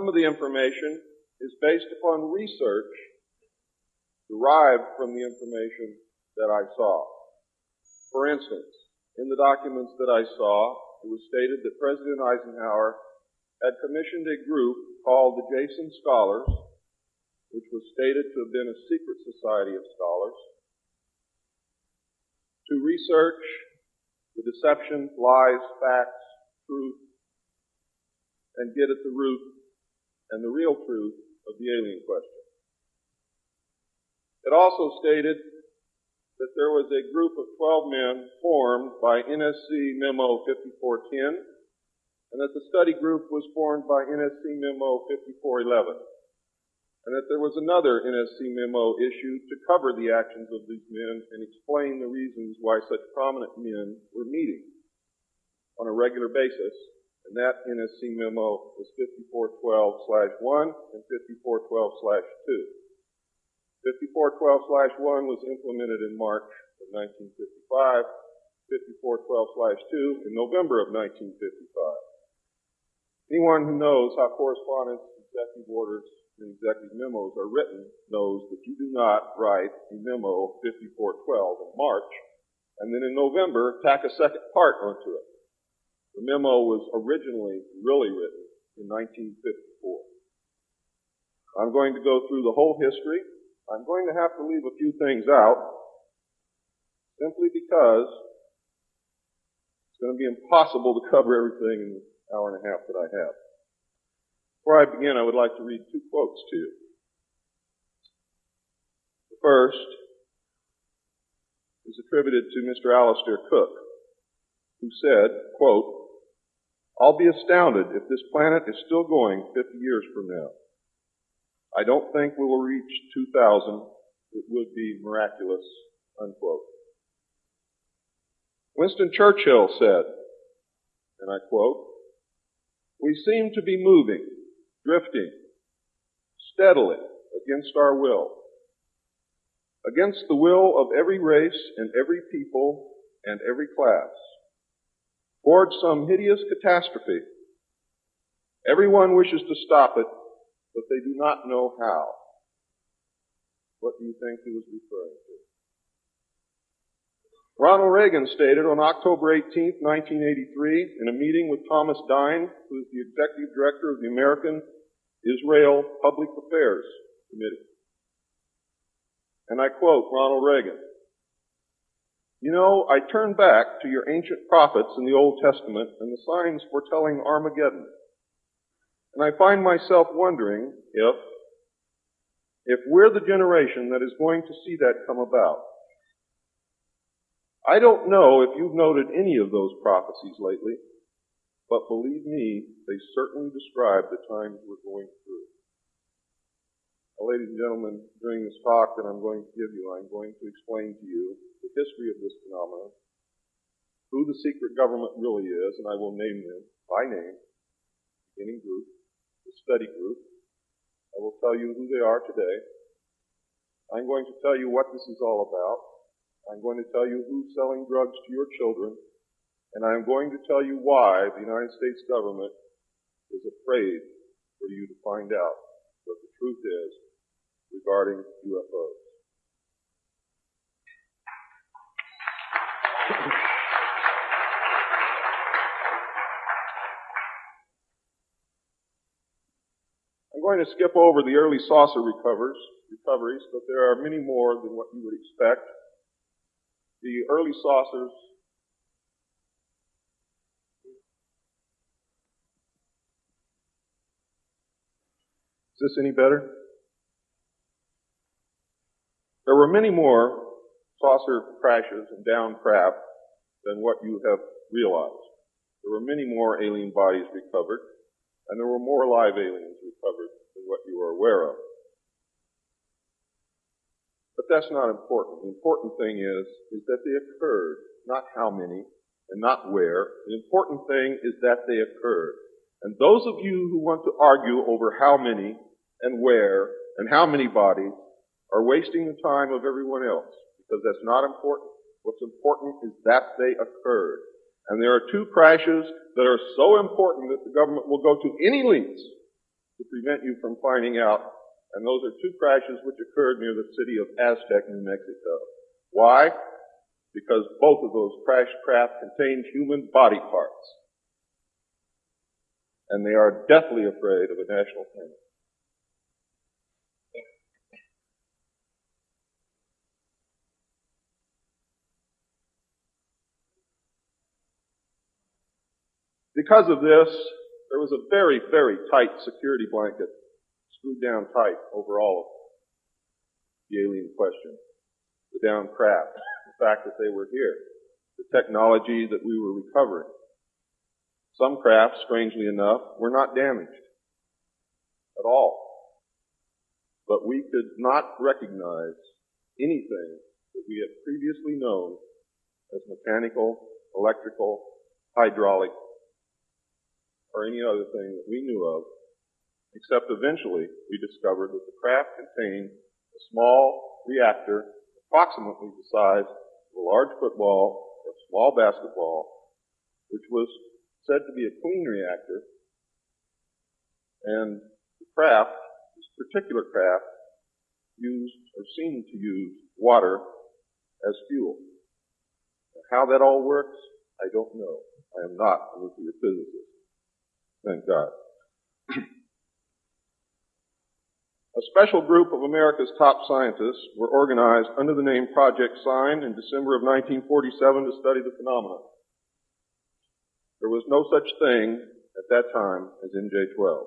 Some of the information is based upon research derived from the information that I saw. For instance, in the documents that I saw, it was stated that President Eisenhower had commissioned a group called the Jason Scholars, which was stated to have been a secret society of scholars, to research the deception, lies, facts, truth, and get at the root and the real truth of the alien question. It also stated that there was a group of 12 men formed by NSC Memo 5410, and that the study group was formed by NSC Memo 5411, and that there was another NSC memo issued to cover the actions of these men and explain the reasons why such prominent men were meeting on a regular basis, and that NSC memo was 5412/1 and 5412/2. 5412/1 was implemented in March of 1955, 5412/2 in November of 1955. Anyone who knows how correspondence, executive orders, and executive memos are written knows that you do not write a memo 5412 in March and then in November tack a second part onto it. The memo was originally really written in 1954. I'm going to go through the whole history. I'm going to have to leave a few things out simply because it's going to be impossible to cover everything in the hour and a half that I have. Before I begin, I would like to read two quotes to you. The first is attributed to Mr. Alistair Cook, who said, quote, "I'll be astounded if this planet is still going 50 years from now. I don't think we will reach 2000. It would be miraculous," unquote. Winston Churchill said, and I quote, "We seem to be moving, drifting, steadily against our will, against the will of every race and every people and every class, towards some hideous catastrophe. Everyone wishes to stop it, but they do not know how." What do you think he was referring to? Ronald Reagan stated on October 18, 1983, in a meeting with Thomas Dine, who is the executive director of the American Israel Public Affairs Committee. And I quote Ronald Reagan, "You know, I turn back to your ancient prophets in the Old Testament and the signs foretelling Armageddon. And I find myself wondering if we're the generation that is going to see that come about. I don't know if you've noted any of those prophecies lately, but believe me, they certainly describe the times we're going through." Now, ladies and gentlemen, during this talk that I'm going to give you, I'm going to explain to you the history of this phenomenon, who the secret government really is, and I will name them by name, beginning group, the study group. I will tell you who they are today. I'm going to tell you what this is all about. I'm going to tell you who's selling drugs to your children. And I'm going to tell you why the United States government is afraid for you to find out what the truth is regarding UFOs. I'm going to skip over the early saucer recoveries, but there are many more than what you would expect. The early saucers Is this any better? There were many more saucer crashes and downed craft than what you have realized. There were many more alien bodies recovered, and there were more live aliens recovered than what you are aware of. But that's not important. The important thing is that they occurred, not how many and not where. The important thing is that they occurred. And those of you who want to argue over how many and where and how many bodies are wasting the time of everyone else, because that's not important. What's important is that they occurred. And there are two crashes that are so important that the government will go to any lengths to prevent you from finding out, and those are two crashes which occurred near the city of Aztec, New Mexico. Why? Because both of those crashed craft contained human body parts. And they are deathly afraid of a national panic. Because of this, there was a very, very tight security blanket screwed down tight over all of the alien question. The downed craft, the fact that they were here, the technology that we were recovering. Some craft, strangely enough, were not damaged at all. But we could not recognize anything that we had previously known as mechanical, electrical, hydraulic, or any other thing that we knew of, except eventually we discovered that the craft contained a small reactor approximately the size of a large football or a small basketball, which was said to be a clean reactor, and the craft, this particular craft, used or seemed to use water as fuel. And how that all works, I don't know. I am not a nuclear physicist. Thank God. A special group of America's top scientists were organized under the name Project Sign in December of 1947 to study the phenomenon. There was no such thing at that time as MJ-12.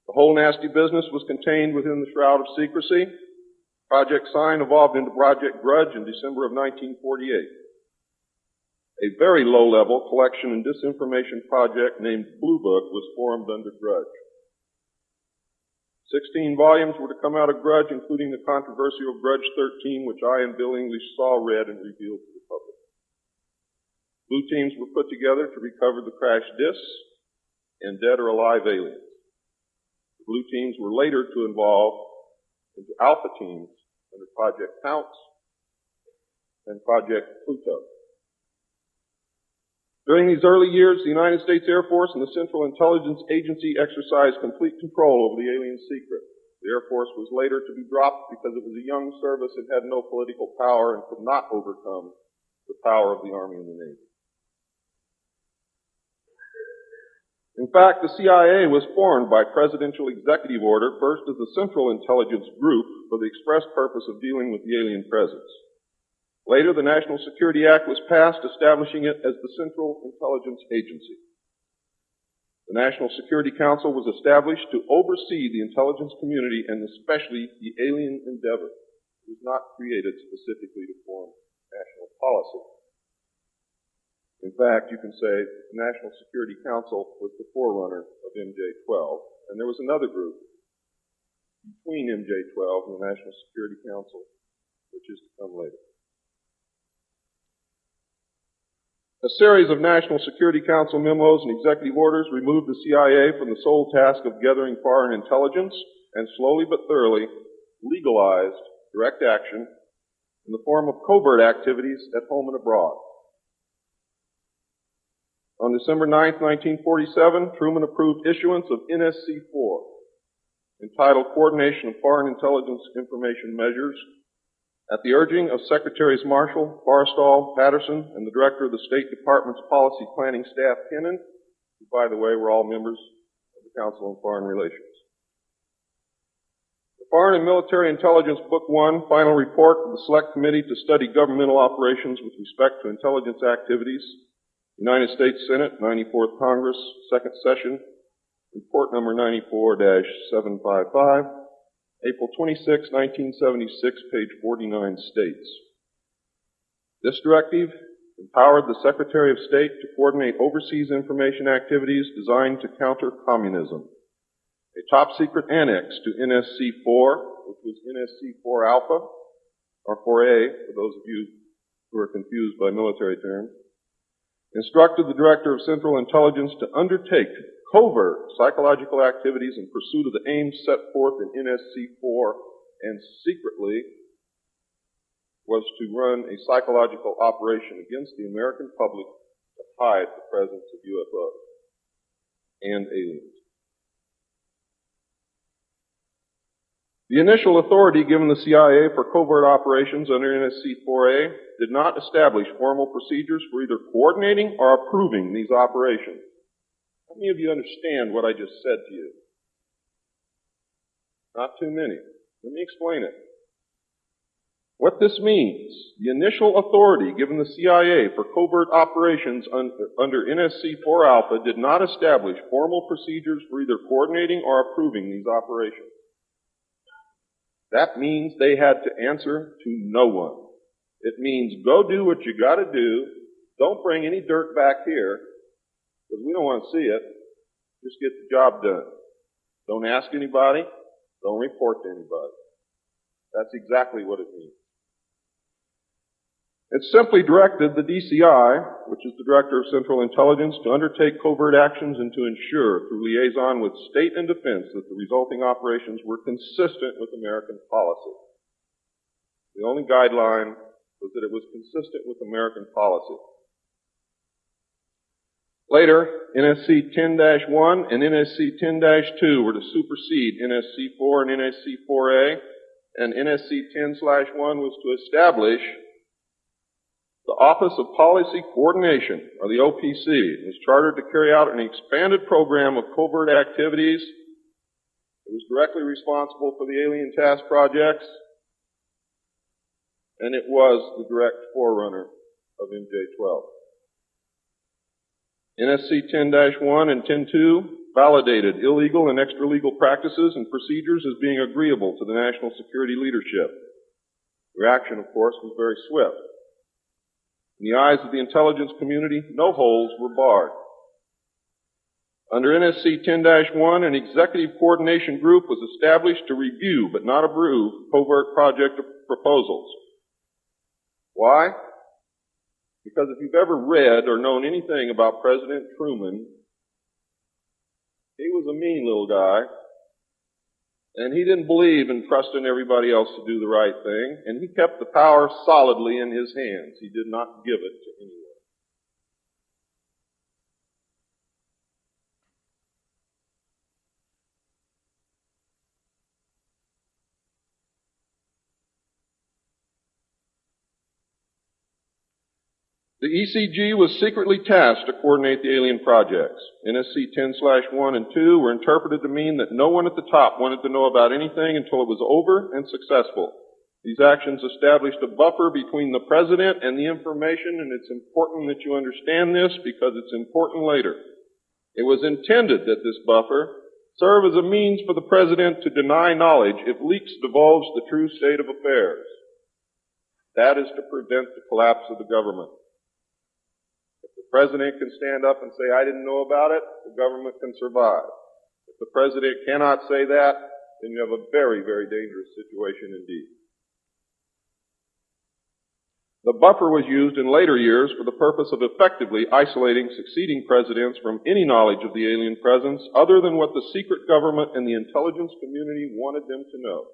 The whole nasty business was contained within the shroud of secrecy. Project Sign evolved into Project Grudge in December of 1948. A very low-level collection and disinformation project named Blue Book was formed under Grudge. 16 volumes were to come out of Grudge, including the controversial Grudge 13, which I and Bill English saw, read, and revealed to the public. Blue teams were put together to recover the crashed discs and dead or alive aliens. The blue teams were later to evolve into alpha teams under Project Pounce and Project Pluto. During these early years, the United States Air Force and the Central Intelligence Agency exercised complete control over the alien secret. The Air Force was later to be dropped because it was a young service and had no political power and could not overcome the power of the Army and the Navy. In fact, the CIA was formed by presidential executive order, first as the Central Intelligence Group for the express purpose of dealing with the alien presence. Later, the National Security Act was passed, establishing it as the Central Intelligence Agency. The National Security Council was established to oversee the intelligence community and especially the alien endeavor. It was not created specifically to form national policy. In fact, you can say the National Security Council was the forerunner of MJ-12, and there was another group between MJ-12 and the National Security Council, which is to come later. A series of National Security Council memos and executive orders removed the CIA from the sole task of gathering foreign intelligence and slowly but thoroughly legalized direct action in the form of covert activities at home and abroad. On December 9, 1947, Truman approved issuance of NSC-4, entitled Coordination of Foreign Intelligence Information Measures, at the urging of Secretaries Marshall, Forrestal, Patterson, and the Director of the State Department's Policy Planning Staff, Kennan, who, by the way, were all members of the Council on Foreign Relations. The Foreign and Military Intelligence Book 1, Final Report of the Select Committee to Study Governmental Operations with Respect to Intelligence Activities, United States Senate, 94th Congress, Second Session, Report number 94-755, April 26, 1976, page 49 states, this directive empowered the Secretary of State to coordinate overseas information activities designed to counter communism. A top-secret annex to NSC-4, which was NSC-4 Alpha, or 4A, for those of you who are confused by military terms, instructed the Director of Central Intelligence to undertake covert psychological activities in pursuit of the aims set forth in NSC-4, and secretly was to run a psychological operation against the American public to hide the presence of UFOs. and aliens. The initial authority given the CIA for covert operations under NSC-4A did not establish formal procedures for either coordinating or approving these operations. How many of you understand what I just said to you? Not too many. Let me explain it. What this means, the initial authority given the CIA for covert operations under NSC-4 Alpha did not establish formal procedures for either coordinating or approving these operations. That means they had to answer to no one. It means go do what you gotta do. Don't bring any dirt back here, because we don't want to see it. Just get the job done. Don't ask anybody. Don't report to anybody. That's exactly what it means. It simply directed the DCI, which is the Director of Central Intelligence, to undertake covert actions and to ensure, through liaison with state and defense, that the resulting operations were consistent with American policy. The only guideline was that it was consistent with American policy. Later, NSC 10-1 and NSC 10-2 were to supersede NSC 4 and NSC 4A, and NSC 10-1 was to establish the Office of Policy Coordination, or the OPC, was chartered to carry out an expanded program of covert activities. It was directly responsible for the alien task projects, and it was the direct forerunner of MJ-12. NSC 10-1 and 10-2 validated illegal and extralegal practices and procedures as being agreeable to the national security leadership. Reaction, of course, was very swift. In the eyes of the intelligence community, no holes were barred. Under NSC 10-1, an executive coordination group was established to review but not approve covert project proposals. Why? Because if you've ever read or known anything about President Truman, he was a mean little guy, and he didn't believe in trusting everybody else to do the right thing, and he kept the power solidly in his hands. He did not give it to anyone. The ECG was secretly tasked to coordinate the alien projects. NSC 10-1 and 2 were interpreted to mean that no one at the top wanted to know about anything until it was over and successful. These actions established a buffer between the president and the information, and it's important that you understand this because it's important later. It was intended that this buffer serve as a means for the president to deny knowledge if leaks divulge the true state of affairs. That is to prevent the collapse of the government. The president can stand up and say, I didn't know about it, the government can survive. If the president cannot say that, then you have a very, very dangerous situation indeed. The buffer was used in later years for the purpose of effectively isolating succeeding presidents from any knowledge of the alien presence other than what the secret government and the intelligence community wanted them to know.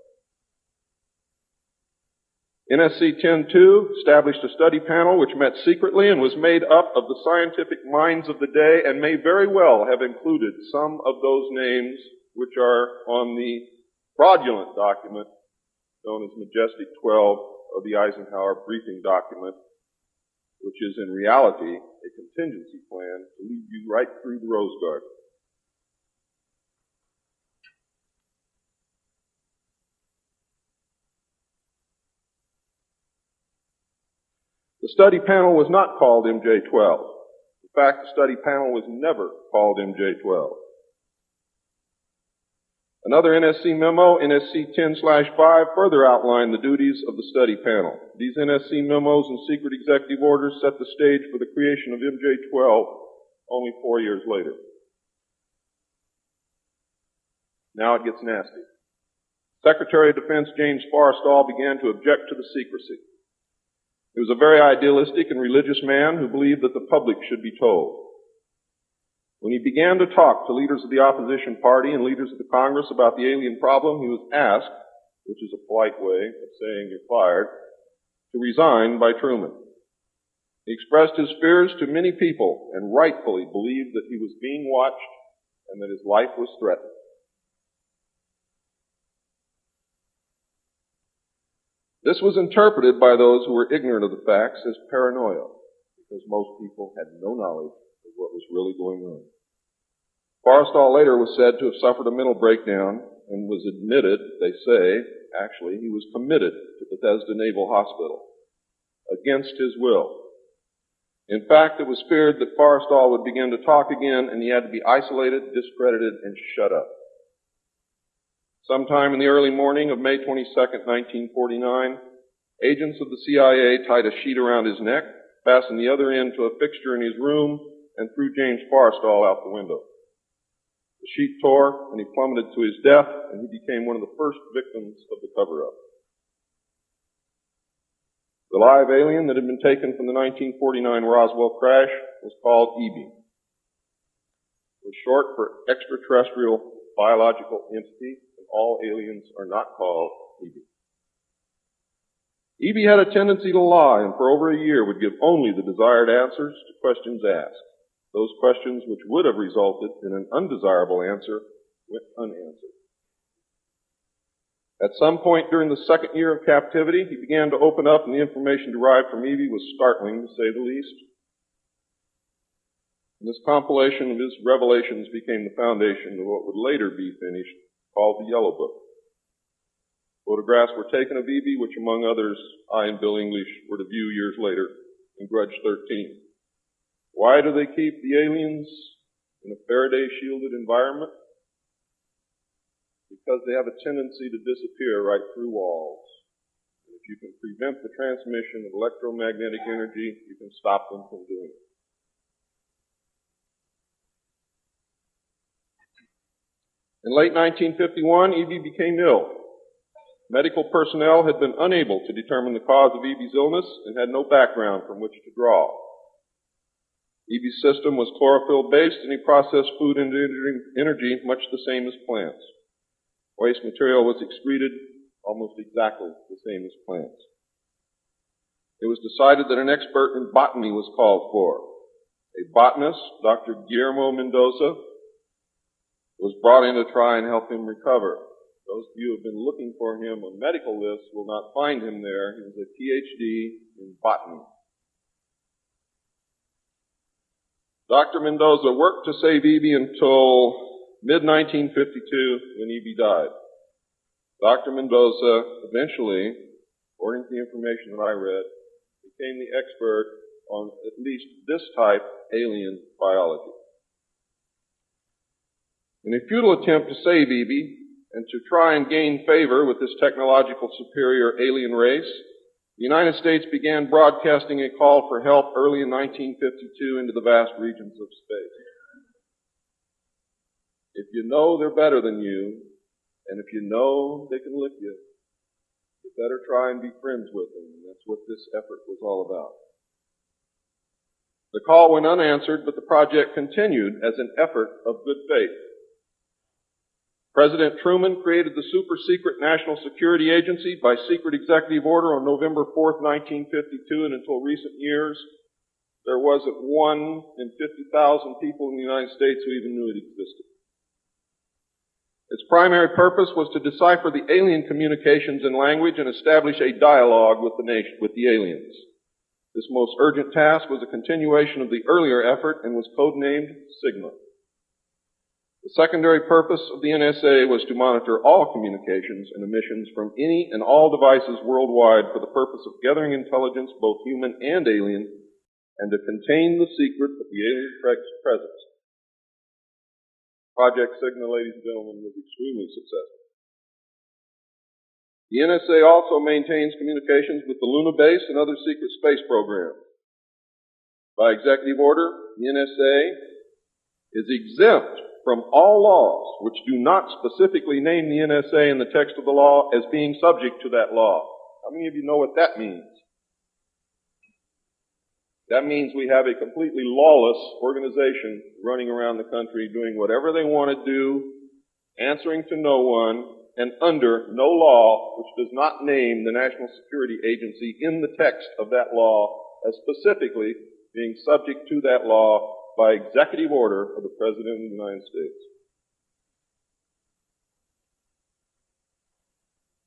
NSC 10-2 established a study panel which met secretly and was made up of the scientific minds of the day and may very well have included some of those names which are on the fraudulent document known as Majestic 12 of the Eisenhower briefing document, which is in reality a contingency plan to lead you right through the Rose Garden. The study panel was not called MJ-12. In fact, the study panel was never called MJ-12. Another NSC memo, NSC 10-5, further outlined the duties of the study panel. These NSC memos and secret executive orders set the stage for the creation of MJ-12 only 4 years later. Now it gets nasty. Secretary of Defense James Forrestal began to object to the secrecy. He was a very idealistic and religious man who believed that the public should be told. When he began to talk to leaders of the opposition party and leaders of the Congress about the alien problem, he was asked, which is a polite way of saying you're fired, to resign by Truman. He expressed his fears to many people and rightfully believed that he was being watched and that his life was threatened. This was interpreted by those who were ignorant of the facts as paranoia, because most people had no knowledge of what was really going on. Forrestal later was said to have suffered a mental breakdown and was admitted, they say, actually, he was committed to Bethesda Naval Hospital against his will. In fact, it was feared that Forrestal would begin to talk again and he had to be isolated, discredited, and shut up. Sometime in the early morning of May 22nd, 1949, agents of the CIA tied a sheet around his neck, fastened the other end to a fixture in his room, and threw James Forrestal out the window. The sheet tore, and he plummeted to his death, and he became one of the first victims of the cover-up. The live alien that had been taken from the 1949 Roswell crash was called EB. It was short for extraterrestrial biological entity, and all aliens are not called EB. EB had a tendency to lie, and for over a year would give only the desired answers to questions asked. Those questions which would have resulted in an undesirable answer went unanswered. At some point during the second year of captivity, he began to open up, and the information derived from Evie was startling, to say the least. And this compilation of his revelations became the foundation of what would later be finished, called the Yellow Book. Photographs were taken of Evie, which among others, I and Bill English were to view years later in Grudge 13. Why do they keep the aliens in a Faraday-shielded environment? Because they have a tendency to disappear right through walls. And if you can prevent the transmission of electromagnetic energy, you can stop them from doing it. In late 1951, Evie became ill. Medical personnel had been unable to determine the cause of Evie's illness and had no background from which to draw. Evie's system was chlorophyll-based, and he processed food into energy much the same as plants. Waste material was excreted almost exactly the same as plants. It was decided that an expert in botany was called for. A botanist, Dr. Guillermo Mendoza, was brought in to try and help him recover. Those of you who have been looking for him on medical lists will not find him there. He was a PhD in botany. Dr. Mendoza worked to save Evie until mid-1952 when Evie died. Dr. Mendoza eventually, according to the information that I read, became the expert on at least this type alien biology. In a futile attempt to save Evie and to try and gain favor with this technological superior alien race, the United States began broadcasting a call for help early in 1952 into the vast regions of space. If you know they're better than you, and if you know they can lick you, you better try and be friends with them. And that's what this effort was all about. The call went unanswered, but the project continued as an effort of good faith. President Truman created the super-secret National Security Agency by secret executive order on November 4th, 1952, and until recent years, there wasn't 1 in 50,000 people in the United States who even knew it existed. Its primary purpose was to decipher the alien communications and language and establish a dialogue with the aliens. This most urgent task was a continuation of the earlier effort and was codenamed Sigma. The secondary purpose of the NSA was to monitor all communications and emissions from any and all devices worldwide for the purpose of gathering intelligence, both human and alien, and to contain the secret of the alien presence. Project Sigma, ladies and gentlemen, was extremely successful. The NSA also maintains communications with the Luna base and other secret space programs. By executive order, the NSA is exempt from all laws which do not specifically name the NSA in the text of the law as being subject to that law. How many of you know what that means? That means we have a completely lawless organization running around the country doing whatever they want to do, answering to no one, and under no law which does not name the National Security Agency in the text of that law as specifically being subject to that law by executive order of the President of the United States.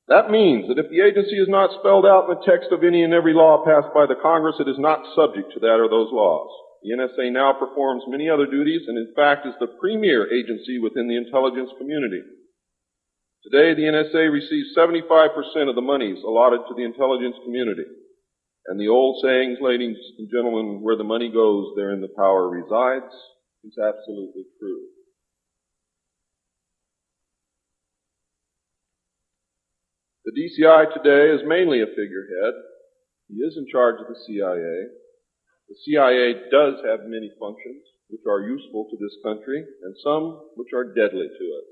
That means that if the agency is not spelled out in the text of any and every law passed by the Congress, it is not subject to that or those laws. The NSA now performs many other duties and in fact is the premier agency within the intelligence community. Today, the NSA receives 75% of the monies allotted to the intelligence community. And the old sayings, ladies and gentlemen, where the money goes, therein the power resides, is absolutely true. The DCI today is mainly a figurehead. He is in charge of the CIA. The CIA does have many functions which are useful to this country and some which are deadly to it.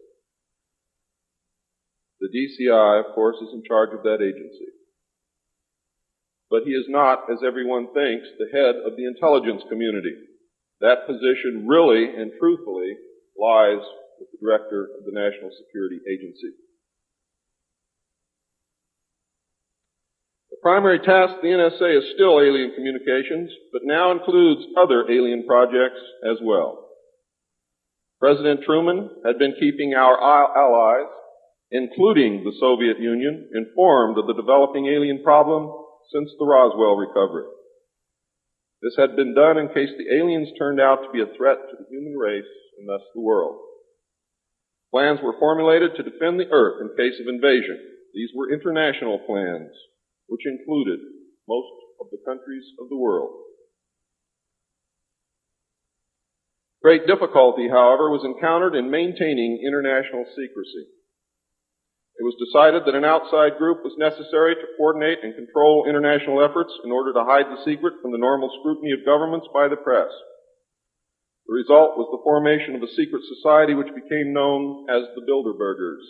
The DCI, of course, is in charge of that agency. But he is not, as everyone thinks, the head of the intelligence community. That position really and truthfully lies with the director of the National Security Agency. The primary task of the NSA is still alien communications, but now includes other alien projects as well. President Truman had been keeping our allies, including the Soviet Union, informed of the developing alien problem since the Roswell recovery. This had been done in case the aliens turned out to be a threat to the human race and thus the world. Plans were formulated to defend the Earth in case of invasion. These were international plans, which included most of the countries of the world. Great difficulty, however, was encountered in maintaining international secrecy. It was decided that an outside group was necessary to coordinate and control international efforts in order to hide the secret from the normal scrutiny of governments by the press. The result was the formation of a secret society which became known as the Bilderbergers.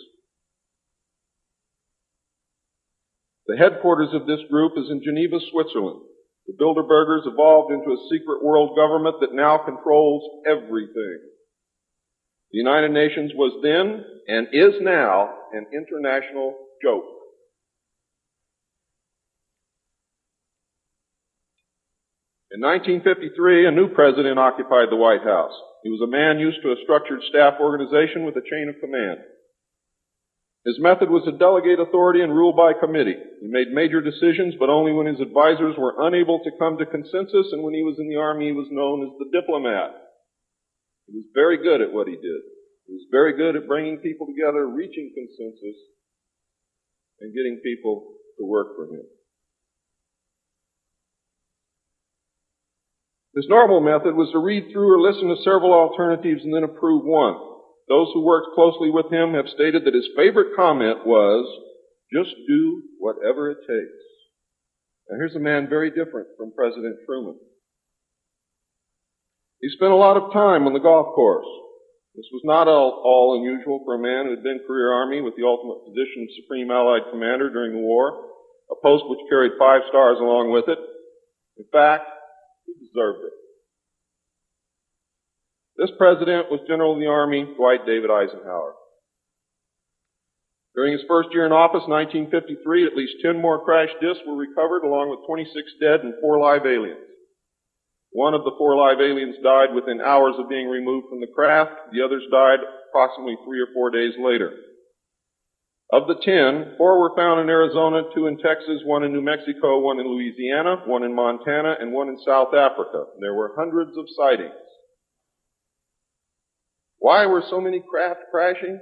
The headquarters of this group is in Geneva, Switzerland. The Bilderbergers evolved into a secret world government that now controls everything. The United Nations was then, and is now, an international joke. In 1953, a new president occupied the White House. He was a man used to a structured staff organization with a chain of command. His method was to delegate authority and rule by committee. He made major decisions, but only when his advisors were unable to come to consensus, and when he was in the Army, he was known as the diplomat. He was very good at what he did. He was very good at bringing people together, reaching consensus, and getting people to work for him. His normal method was to read through or listen to several alternatives and then approve one. Those who worked closely with him have stated that his favorite comment was, "Just do whatever it takes." Now here's a man very different from President Truman. He spent a lot of time on the golf course. This was not all unusual for a man who had been career Army with the ultimate position of Supreme Allied Commander during the war, a post which carried 5 stars along with it. In fact, he deserved it. This president was General of the Army Dwight David Eisenhower. During his first year in office, 1953, at least 10 more crash disks were recovered, along with 26 dead and 4 live aliens. One of the 4 live aliens died within hours of being removed from the craft. The others died approximately 3 or 4 days later. Of the 10, 4 were found in Arizona, 2 in Texas, 1 in New Mexico, 1 in Louisiana, 1 in Montana, and 1 in South Africa. There were hundreds of sightings. Why were so many craft crashing?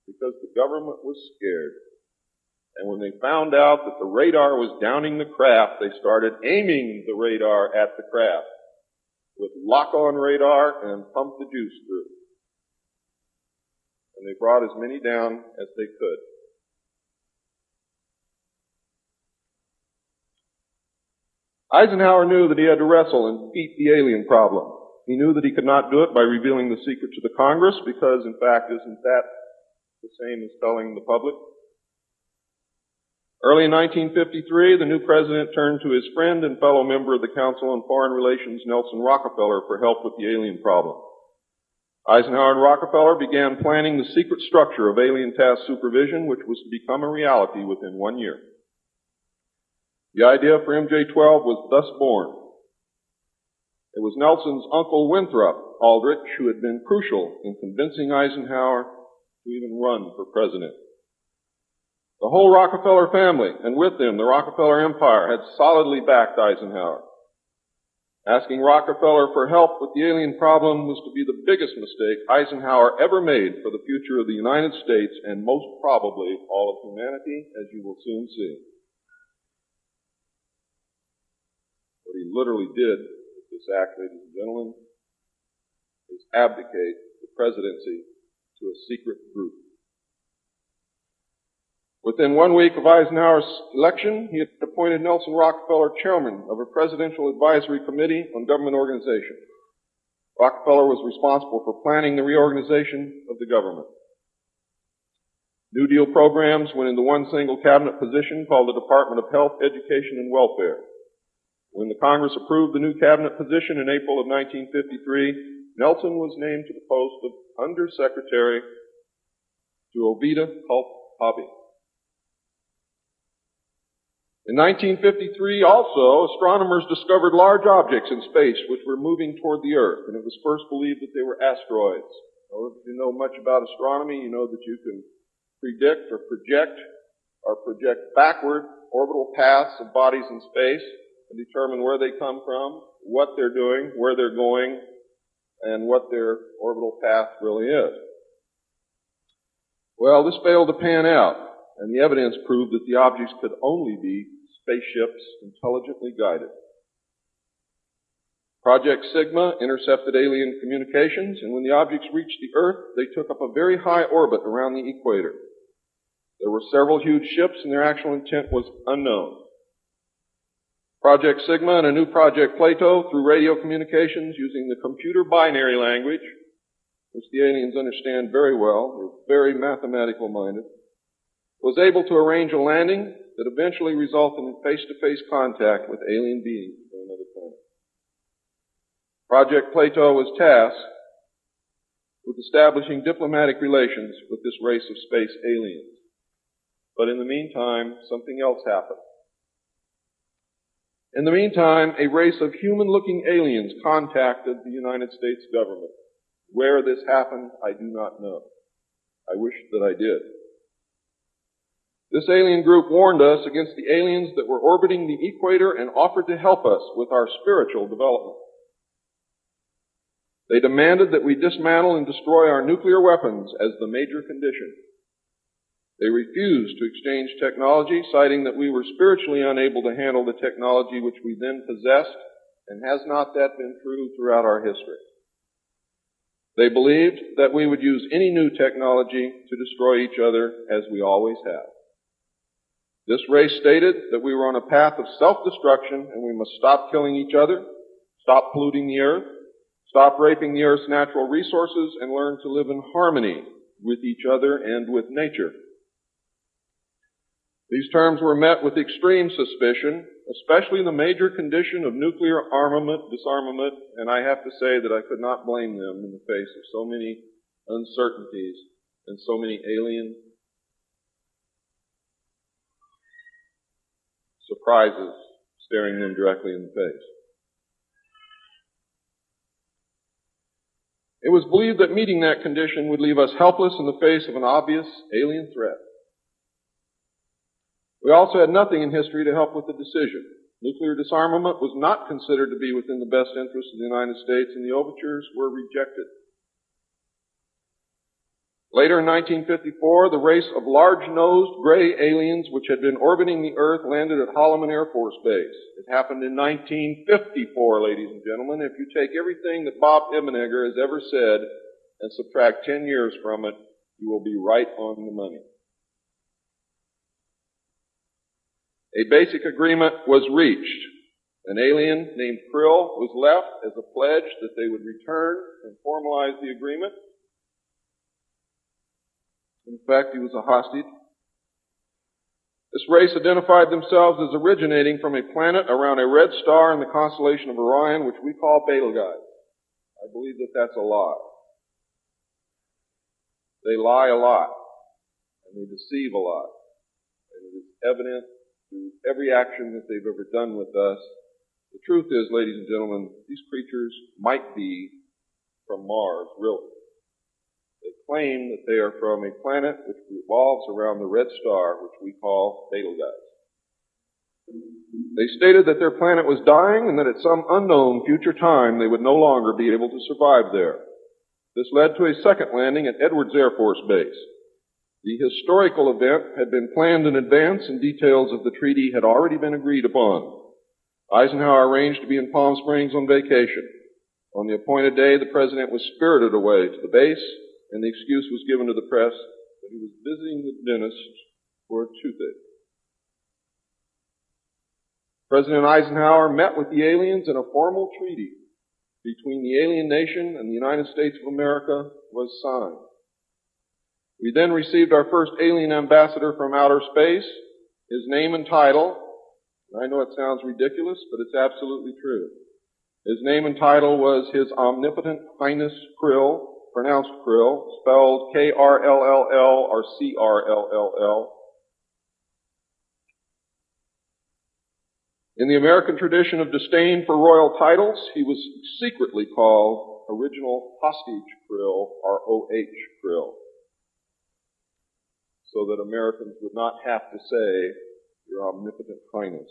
Because the government was scared. And when they found out that the radar was downing the craft, they started aiming the radar at the craft with lock-on radar and pumped the juice through. And they brought as many down as they could. Eisenhower knew that he had to wrestle and defeat the alien problem. He knew that he could not do it by revealing the secret to the Congress, because, in fact, isn't that the same as telling the public? Early in 1953, the new president turned to his friend and fellow member of the Council on Foreign Relations, Nelson Rockefeller, for help with the alien problem. Eisenhower and Rockefeller began planning the secret structure of alien task supervision, which was to become a reality within 1 year. The idea for MJ-12 was thus born. It was Nelson's uncle Winthrop Aldrich who had been crucial in convincing Eisenhower to even run for president. The whole Rockefeller family, and with them the Rockefeller Empire, had solidly backed Eisenhower. Asking Rockefeller for help with the alien problem was to be the biggest mistake Eisenhower ever made for the future of the United States and most probably all of humanity, as you will soon see. What he literally did with this act, ladies and gentlemen, is abdicate the presidency to a secret group. Within 1 week of Eisenhower's election, he had appointed Nelson Rockefeller chairman of a presidential advisory committee on government organization. Rockefeller was responsible for planning the reorganization of the government. New Deal programs went into one single cabinet position called the Department of Health, Education, and Welfare. When the Congress approved the new cabinet position in April of 1953, Nelson was named to the post of Undersecretary to Ovida Culp Hobby. In 1953, also, astronomers discovered large objects in space which were moving toward the Earth, and it was first believed that they were asteroids. Now, if you know much about astronomy, you know that you can predict or project backward orbital paths of bodies in space and determine where they come from, what they're doing, where they're going, and what their orbital path really is. Well, this failed to pan out, and the evidence proved that the objects could only be spaceships intelligently guided. Project Sigma intercepted alien communications, and when the objects reached the Earth, they took up a very high orbit around the equator. There were several huge ships, and their actual intent was unknown. Project Sigma and a new Project Plato, through radio communications using the computer binary language, which the aliens understand very well, they're very mathematical minded, was able to arrange a landing that eventually resulted in face-to-face contact with alien beings from another planet. Project Plato was tasked with establishing diplomatic relations with this race of space aliens. But in the meantime, something else happened. In the meantime, a race of human-looking aliens contacted the United States government. Where this happened, I do not know. I wish that I did. This alien group warned us against the aliens that were orbiting the equator and offered to help us with our spiritual development. They demanded that we dismantle and destroy our nuclear weapons as the major condition. They refused to exchange technology, citing that we were spiritually unable to handle the technology which we then possessed, and has not that been true throughout our history? They believed that we would use any new technology to destroy each other, as we always have. This race stated that we were on a path of self-destruction and we must stop killing each other, stop polluting the earth, stop raping the earth's natural resources, and learn to live in harmony with each other and with nature. These terms were met with extreme suspicion, especially the major condition of nuclear armament, disarmament, and I have to say that I could not blame them in the face of so many uncertainties and so many alien surprises staring them directly in the face. It was believed that meeting that condition would leave us helpless in the face of an obvious alien threat. We also had nothing in history to help with the decision. Nuclear disarmament was not considered to be within the best interests of the United States, and the overtures were rejected. Later in 1954, the race of large-nosed gray aliens which had been orbiting the Earth landed at Holloman Air Force Base. It happened in 1954, ladies and gentlemen. If you take everything that Bob Ebenegger has ever said and subtract 10 years from it, you will be right on the money. A basic agreement was reached. An alien named Krill was left as a pledge that they would return and formalize the agreement. In fact, he was a hostage. This race identified themselves as originating from a planet around a red star in the constellation of Orion, which we call Betelgeuse. I believe that that's a lie. They lie a lot, and they deceive a lot. And it is evident through every action that they've ever done with us. The truth is, ladies and gentlemen, these creatures might be from Mars, really. They claim that they are from a planet which revolves around the red star, which we call Betelgeuse. They stated that their planet was dying and that at some unknown future time they would no longer be able to survive there. This led to a second landing at Edwards Air Force Base. The historical event had been planned in advance and details of the treaty had already been agreed upon. Eisenhower arranged to be in Palm Springs on vacation. On the appointed day, the president was spirited away to the base, and the excuse was given to the press that he was visiting the dentist for a toothache. President Eisenhower met with the aliens, and a formal treaty between the alien nation and the United States of America was signed. We then received our first alien ambassador from outer space. His name and title, I know it sounds ridiculous, but it's absolutely true. His name and title was His Omnipotent Highness Krill, pronounced Krill, spelled K-R-L-L-L or C-R-L-L-L. In the American tradition of disdain for royal titles, he was secretly called Original Hostage Krill, or O.H. Krill, so that Americans would not have to say, Your Omnipotent Highness.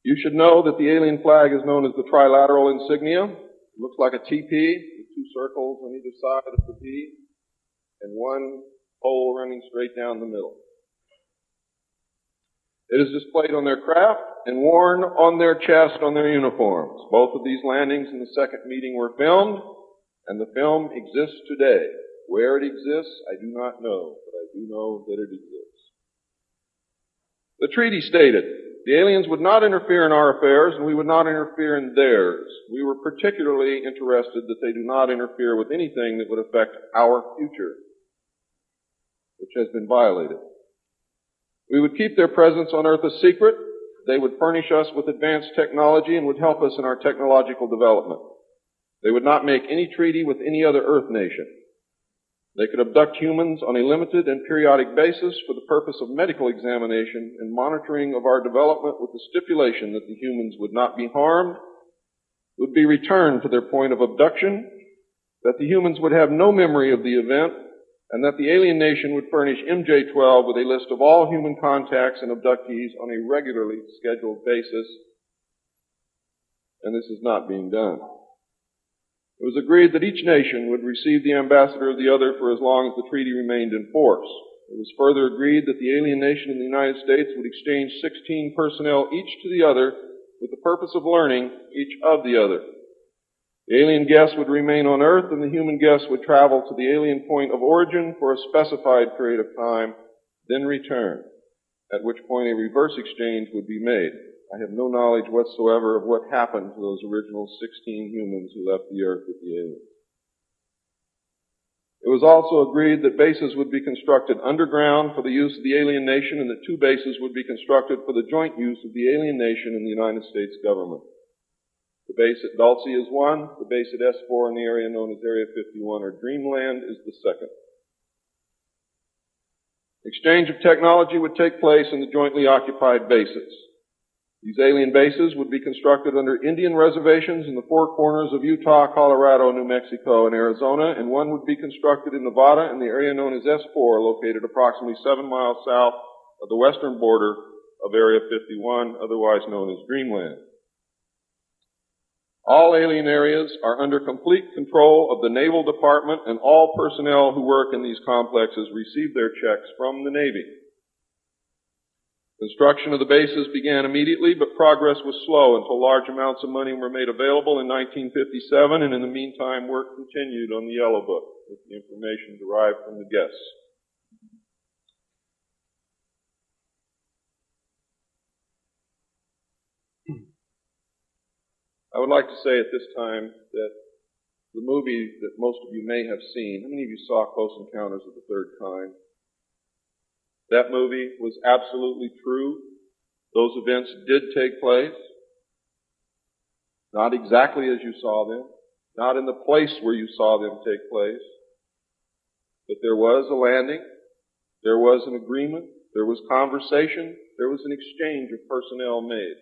You should know that the alien flag is known as the trilateral insignia. It looks like a TP with two circles on either side of the V and one pole running straight down the middle. It is displayed on their craft and worn on their chest on their uniforms. Both of these landings in the second meeting were filmed, and the film exists today. Where it exists, I do not know, but I do know that it exists. The treaty stated, the aliens would not interfere in our affairs, and we would not interfere in theirs. We were particularly interested that they do not interfere with anything that would affect our future, which has been violated. We would keep their presence on Earth a secret. They would furnish us with advanced technology and would help us in our technological development. They would not make any treaty with any other Earth nation. They could abduct humans on a limited and periodic basis for the purpose of medical examination and monitoring of our development, with the stipulation that the humans would not be harmed, would be returned to their point of abduction, that the humans would have no memory of the event, and that the alien nation would furnish MJ-12 with a list of all human contacts and abductees on a regularly scheduled basis. And this is not being done. It was agreed that each nation would receive the ambassador of the other for as long as the treaty remained in force. It was further agreed that the alien nation and the United States would exchange 16 personnel each to the other with the purpose of learning each of the other. The alien guests would remain on Earth, and the human guests would travel to the alien point of origin for a specified period of time, then return, at which point a reverse exchange would be made. I have no knowledge whatsoever of what happened to those original 16 humans who left the Earth with the aliens. It was also agreed that bases would be constructed underground for the use of the alien nation, and that two bases would be constructed for the joint use of the alien nation and the United States government. The base at Dulce is one, the base at S4 in the area known as Area 51 or Dreamland is the second. Exchange of technology would take place in the jointly occupied bases. These alien bases would be constructed under Indian reservations in the four corners of Utah, Colorado, New Mexico, and Arizona, and one would be constructed in Nevada in the area known as S4, located approximately 7 miles south of the western border of Area 51, otherwise known as Dreamland. All alien areas are under complete control of the Naval Department, and all personnel who work in these complexes receive their checks from the Navy. Construction of the bases began immediately, but progress was slow until large amounts of money were made available in 1957, and in the meantime work continued on the Yellow Book with the information derived from the guests. I would like to say at this time that the movie that most of you may have seen, how many of you saw Close Encounters of the Third Kind? That movie was absolutely true. Those events did take place. Not exactly as you saw them. Not in the place where you saw them take place. But there was a landing. There was an agreement. There was conversation. There was an exchange of personnel made.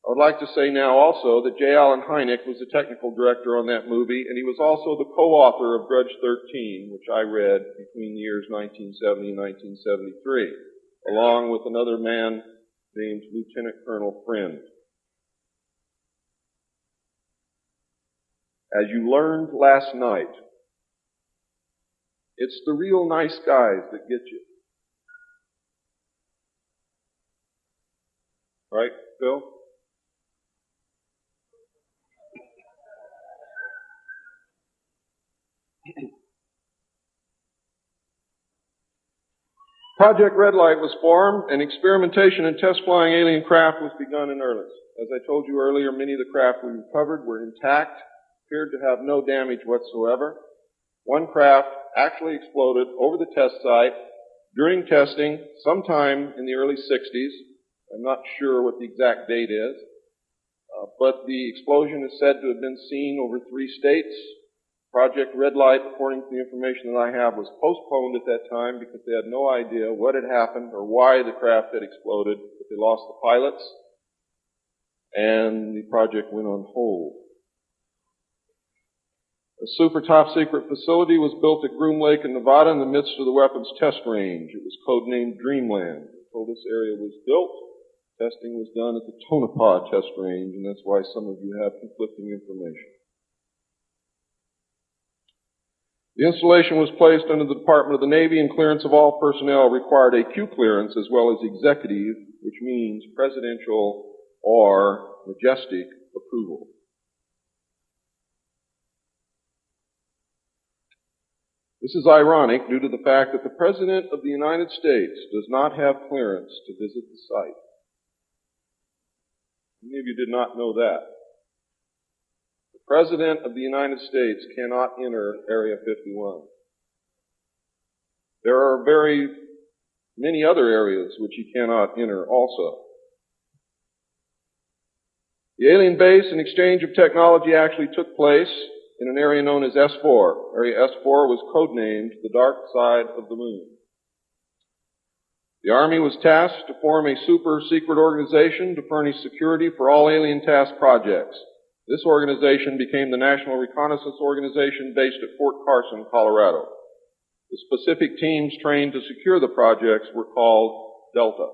I would like to say now also that J. Allen Hynek was the technical director on that movie, and he was also the co-author of Grudge 13, which I read between the years 1970 and 1973, along with another man named Lieutenant Colonel Friend. As you learned last night, it's the real nice guys that get you. Right, Phil? Project Red Light was formed, and experimentation and test flying alien craft was begun in earnest. As I told you earlier, many of the craft we recovered were intact, appeared to have no damage whatsoever. One craft actually exploded over the test site during testing sometime in the early 60s. I'm not sure what the exact date is, but the explosion is said to have been seen over 3 states. Project Red Light, according to the information that I have, was postponed at that time because they had no idea what had happened or why the craft had exploded, but they lost the pilots, and the project went on hold. A super top secret facility was built at Groom Lake in Nevada in the midst of the weapons test range. It was codenamed Dreamland. Until this area was built, testing was done at the Tonopah test range, and that's why some of you have conflicting information. The installation was placed under the Department of the Navy, and clearance of all personnel required a Q clearance as well as executive, which means presidential or majestic approval. This is ironic due to the fact that the President of the United States does not have clearance to visit the site. Many of you did not know that. The President of the United States cannot enter Area 51. There are very many other areas which he cannot enter also. The alien base and exchange of technology actually took place in an area known as S4. Area S4 was codenamed the Dark Side of the Moon. The Army was tasked to form a super secret organization to furnish security for all alien task projects. This organization became the National Reconnaissance Organization based at Fort Carson, Colorado. The specific teams trained to secure the projects were called Delta.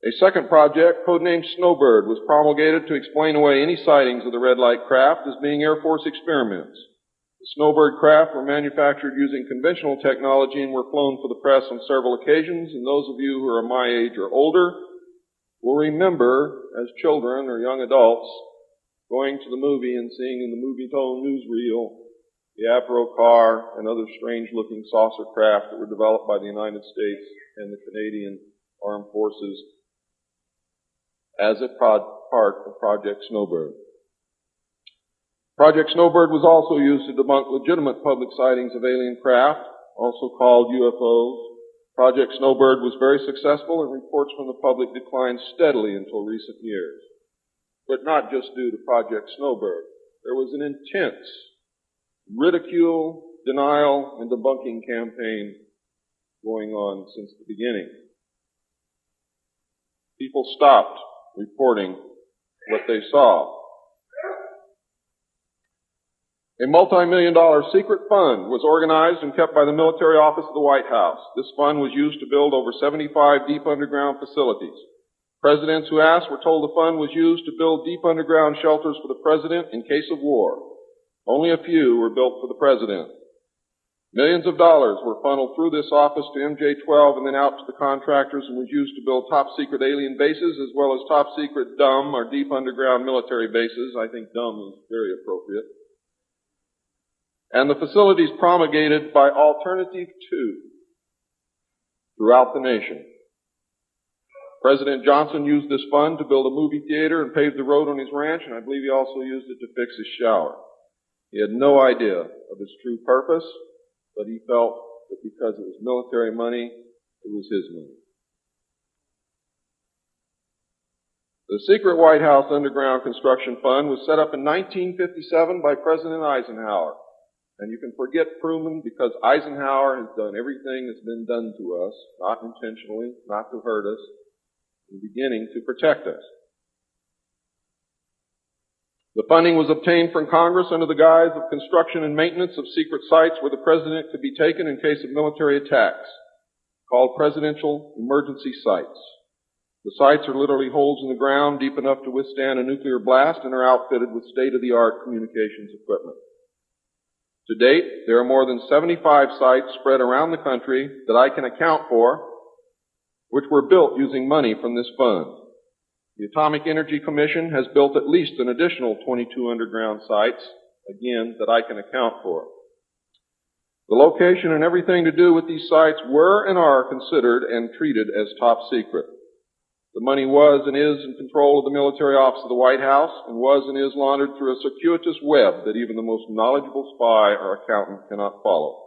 A second project, codenamed Snowbird, was promulgated to explain away any sightings of the red light craft as being Air Force experiments. The Snowbird craft were manufactured using conventional technology and were flown for the press on several occasions, and those of you who are my age or older will remember, as children or young adults, going to the movie and seeing in the movie-tone newsreel the Avro car and other strange-looking saucer craft that were developed by the United States and the Canadian Armed Forces as a part of Project Snowbird. Project Snowbird was also used to debunk legitimate public sightings of alien craft, also called UFOs. Project Snowbird was very successful, and reports from the public declined steadily until recent years. But not just due to Project Snowbird. There was an intense ridicule, denial, and debunking campaign going on since the beginning. People stopped reporting what they saw. A multi-million-dollar secret fund was organized and kept by the military office of the White House. This fund was used to build over 75 deep underground facilities. Presidents who asked were told the fund was used to build deep underground shelters for the president in case of war. Only a few were built for the president. Millions of dollars were funneled through this office to MJ-12 and then out to the contractors, and was used to build top-secret alien bases as well as top-secret dumb or deep underground military bases. I think dumb is very appropriate. And the facilities promulgated by Alternative 2 throughout the nation. President Johnson used this fund to build a movie theater and pave the road on his ranch, and I believe he also used it to fix his shower. He had no idea of his true purpose, but he felt that because it was military money, it was his money. The secret White House Underground Construction Fund was set up in 1957 by President Eisenhower. And you can forget Truman because Eisenhower has done everything that's been done to us, not intentionally, not to hurt us. and beginning to protect us. The funding was obtained from Congress under the guise of construction and maintenance of secret sites where the president could be taken in case of military attacks, called presidential emergency sites. The sites are literally holes in the ground deep enough to withstand a nuclear blast and are outfitted with state-of-the-art communications equipment. To date, there are more than 75 sites spread around the country that I can account for, which were built using money from this fund. The Atomic Energy Commission has built at least an additional 22 underground sites, again, that I can account for. The location and everything to do with these sites were and are considered and treated as top secret. The money was and is in control of the military office of the White House and was and is laundered through a circuitous web that even the most knowledgeable spy or accountant cannot follow.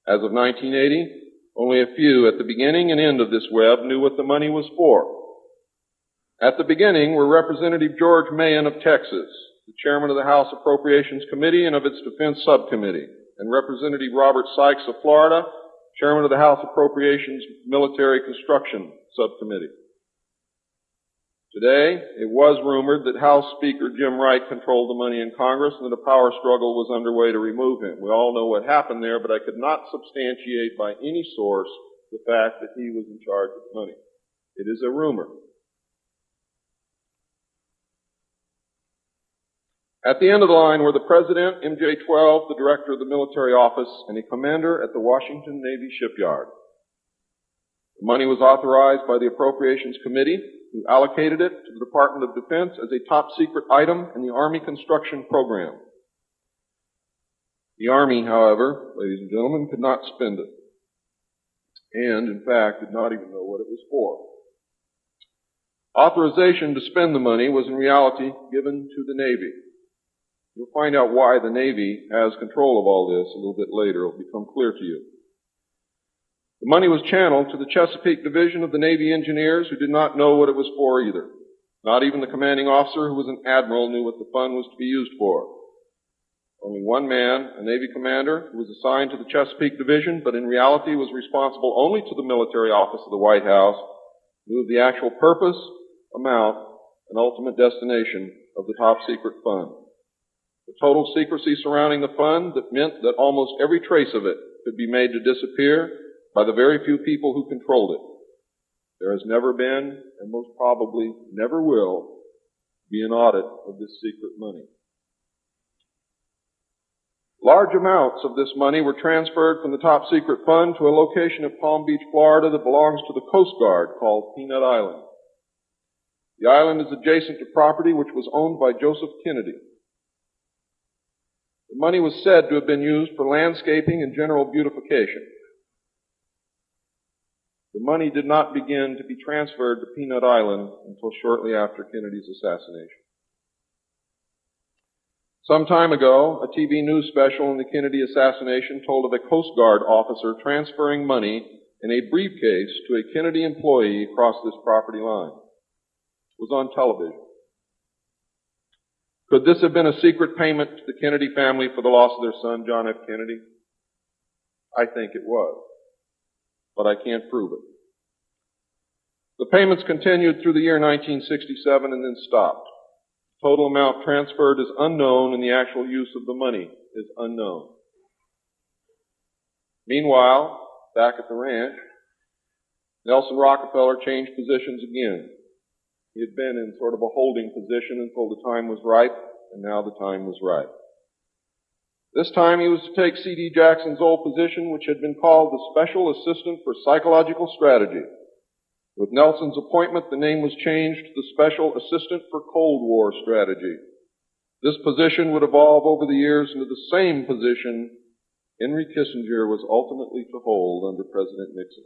As of 1980, only a few at the beginning and end of this web knew what the money was for. At the beginning were Representative George Mahan of Texas, the chairman of the House Appropriations Committee and of its Defense Subcommittee, and Representative Robert Sykes of Florida, chairman of the House Appropriations Military Construction Subcommittee. Today, it was rumored that House Speaker Jim Wright controlled the money in Congress and that a power struggle was underway to remove him. We all know what happened there, but I could not substantiate by any source the fact that he was in charge of the money. It is a rumor. At the end of the line were the President, MJ-12, the Director of the Military Office, and a commander at the Washington Navy Shipyard. The money was authorized by the Appropriations Committee, who allocated it to the Department of Defense as a top secret item in the Army construction program. The Army, however, ladies and gentlemen, could not spend it, and, in fact, did not even know what it was for. Authorization to spend the money was in reality given to the Navy. You'll find out why the Navy has control of all this a little bit later. It'll become clear to you. The money was channeled to the Chesapeake Division of the Navy Engineers, who did not know what it was for either. Not even the commanding officer, who was an admiral, knew what the fund was to be used for. Only one man, a Navy commander, who was assigned to the Chesapeake Division, but in reality was responsible only to the military office of the White House, knew of the actual purpose, amount, and ultimate destination of the top secret fund. The total secrecy surrounding the fund that meant that almost every trace of it could be made to disappear by the very few people who controlled it. There has never been, and most probably never will, be an audit of this secret money. Large amounts of this money were transferred from the top secret fund to a location at Palm Beach, Florida that belongs to the Coast Guard called Peanut Island. The island is adjacent to property which was owned by Joseph Kennedy. The money was said to have been used for landscaping and general beautification. The money did not begin to be transferred to Peanut Island until shortly after Kennedy's assassination. Some time ago, a TV news special in the Kennedy assassination told of a Coast Guard officer transferring money in a briefcase to a Kennedy employee across this property line. It was on television. Could this have been a secret payment to the Kennedy family for the loss of their son, John F. Kennedy? I think it was, but I can't prove it. The payments continued through the year 1967 and then stopped. The total amount transferred is unknown and the actual use of the money is unknown. Meanwhile, back at the ranch, Nelson Rockefeller changed positions again. He had been in sort of a holding position until the time was ripe, and now the time was right. This time he was to take C.D. Jackson's old position, which had been called the Special Assistant for Psychological Strategy. With Nelson's appointment, the name was changed to the Special Assistant for Cold War Strategy. This position would evolve over the years into the same position Henry Kissinger was ultimately to hold under President Nixon.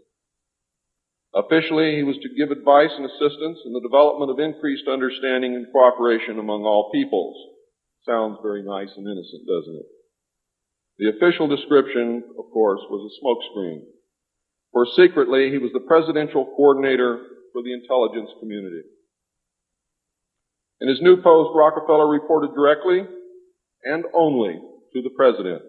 Officially, he was to give advice and assistance in the development of increased understanding and cooperation among all peoples. Sounds very nice and innocent, doesn't it? The official description, of course, was a smokescreen. For secretly, he was the presidential coordinator for the intelligence community. In his new post, Rockefeller reported directly and only to the president.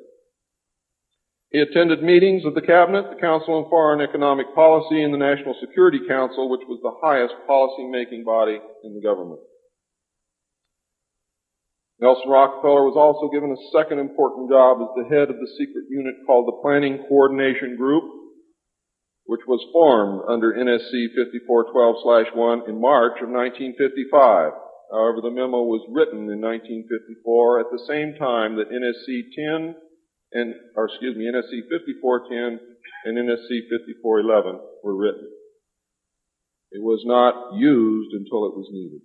He attended meetings of the Cabinet, the Council on Foreign Economic Policy, and the National Security Council, which was the highest policy-making body in the government. Nelson Rockefeller was also given a second important job as the head of the secret unit called the Planning Coordination Group, which was formed under NSC 5412/1 in March of 1955. However, the memo was written in 1954 at the same time that NSC 5410 and NSC 5411 were written. It was not used until it was needed.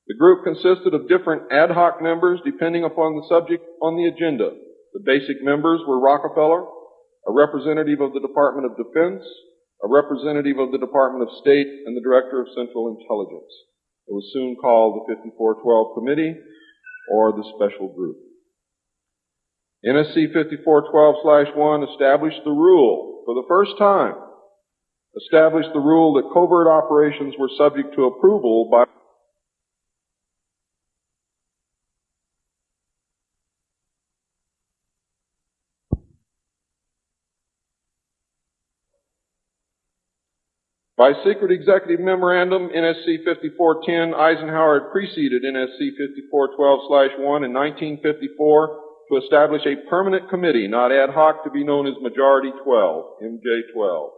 The group consisted of different ad hoc members depending upon the subject on the agenda. The basic members were Rockefeller, a representative of the Department of Defense, a representative of the Department of State, and the Director of Central Intelligence. It was soon called the 5412 Committee or the Special Group. NSC 5412/1 established the rule, for the first time, established the rule that covert operations were subject to approval by By secret executive memorandum, NSC 5410, Eisenhower had preceded NSC 5412/1 in 1954 to establish a permanent committee, not ad hoc, to be known as Majority 12, MJ12,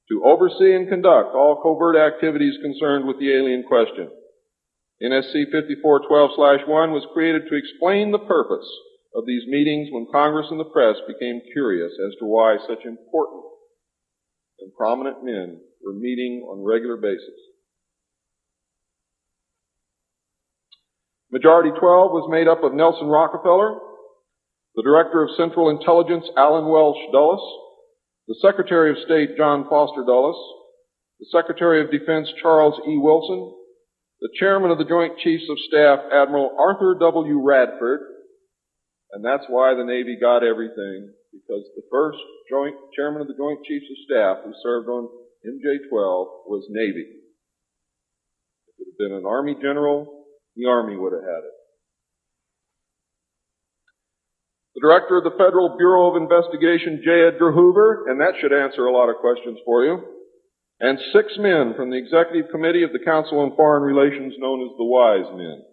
to oversee and conduct all covert activities concerned with the alien question. NSC 5412/1 was created to explain the purpose of these meetings when Congress and the press became curious as to why such important and prominent men were meeting on a regular basis. Majority 12 was made up of Nelson Rockefeller, the Director of Central Intelligence, Allen Welsh Dulles, the Secretary of State, John Foster Dulles, the Secretary of Defense, Charles E. Wilson, the Chairman of the Joint Chiefs of Staff, Admiral Arthur W. Radford, and that's why the Navy got everything, because the first Chairman of the Joint Chiefs of Staff who served on MJ-12 was Navy. If it had been an Army general, the Army would have had it. The Director of the Federal Bureau of Investigation, J. Edgar Hoover, and that should answer a lot of questions for you, and 6 men from the Executive Committee of the Council on Foreign Relations known as the Wise Men.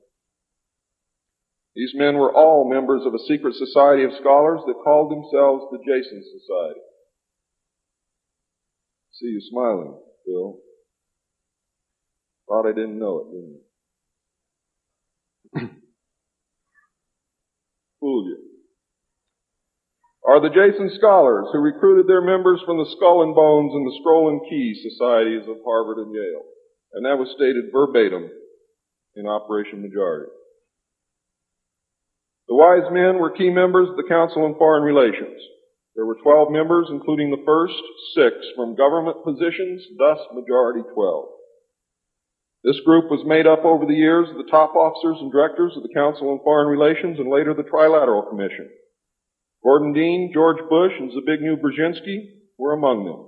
These men were all members of a secret society of scholars that called themselves the Jason Society. See you smiling, Bill. Thought I didn't know it, didn't you? Fooled you. Are the Jason scholars who recruited their members from the Skull and Bones and the Scroll and Key societies of Harvard and Yale. And that was stated verbatim in Operation Majority. The Wise Men were key members of the Council on Foreign Relations. There were 12 members, including the first 6 from government positions, thus Majority 12. This group was made up over the years of the top officers and directors of the Council on Foreign Relations and later the Trilateral Commission. Gordon Dean, George Bush, and Zbigniew Brzezinski were among them.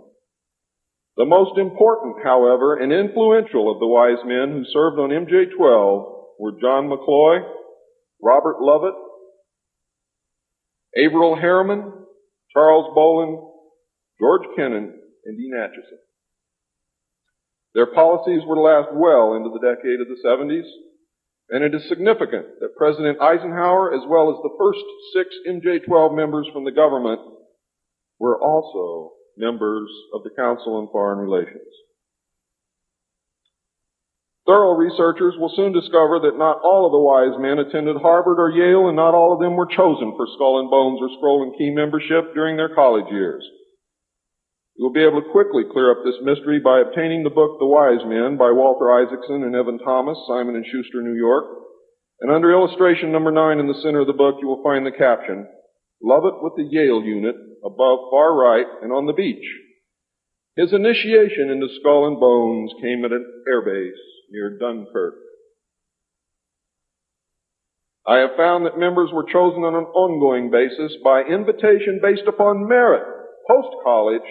The most important, however, and influential of the Wise Men who served on MJ-12 were John McCloy, Robert Lovett, Averill Harriman, Charles Boland, George Kennan, and Dean Acheson. Their policies were to last well into the decade of the 70s, and it is significant that President Eisenhower, as well as the first 6 MJ-12 members from the government, were also members of the Council on Foreign Relations. Thorough researchers will soon discover that not all of the Wise Men attended Harvard or Yale, and not all of them were chosen for Skull and Bones or Scroll and Key membership during their college years. You will be able to quickly clear up this mystery by obtaining the book The Wise Men by Walter Isaacson and Evan Thomas, Simon & Schuster, New York. And under illustration number 9 in the center of the book, you will find the caption, Lovett with the Yale unit, above far right and on the beach. His initiation into Skull and Bones came at an airbase near Dunkirk. I have found that members were chosen on an ongoing basis by invitation based upon merit, post-college,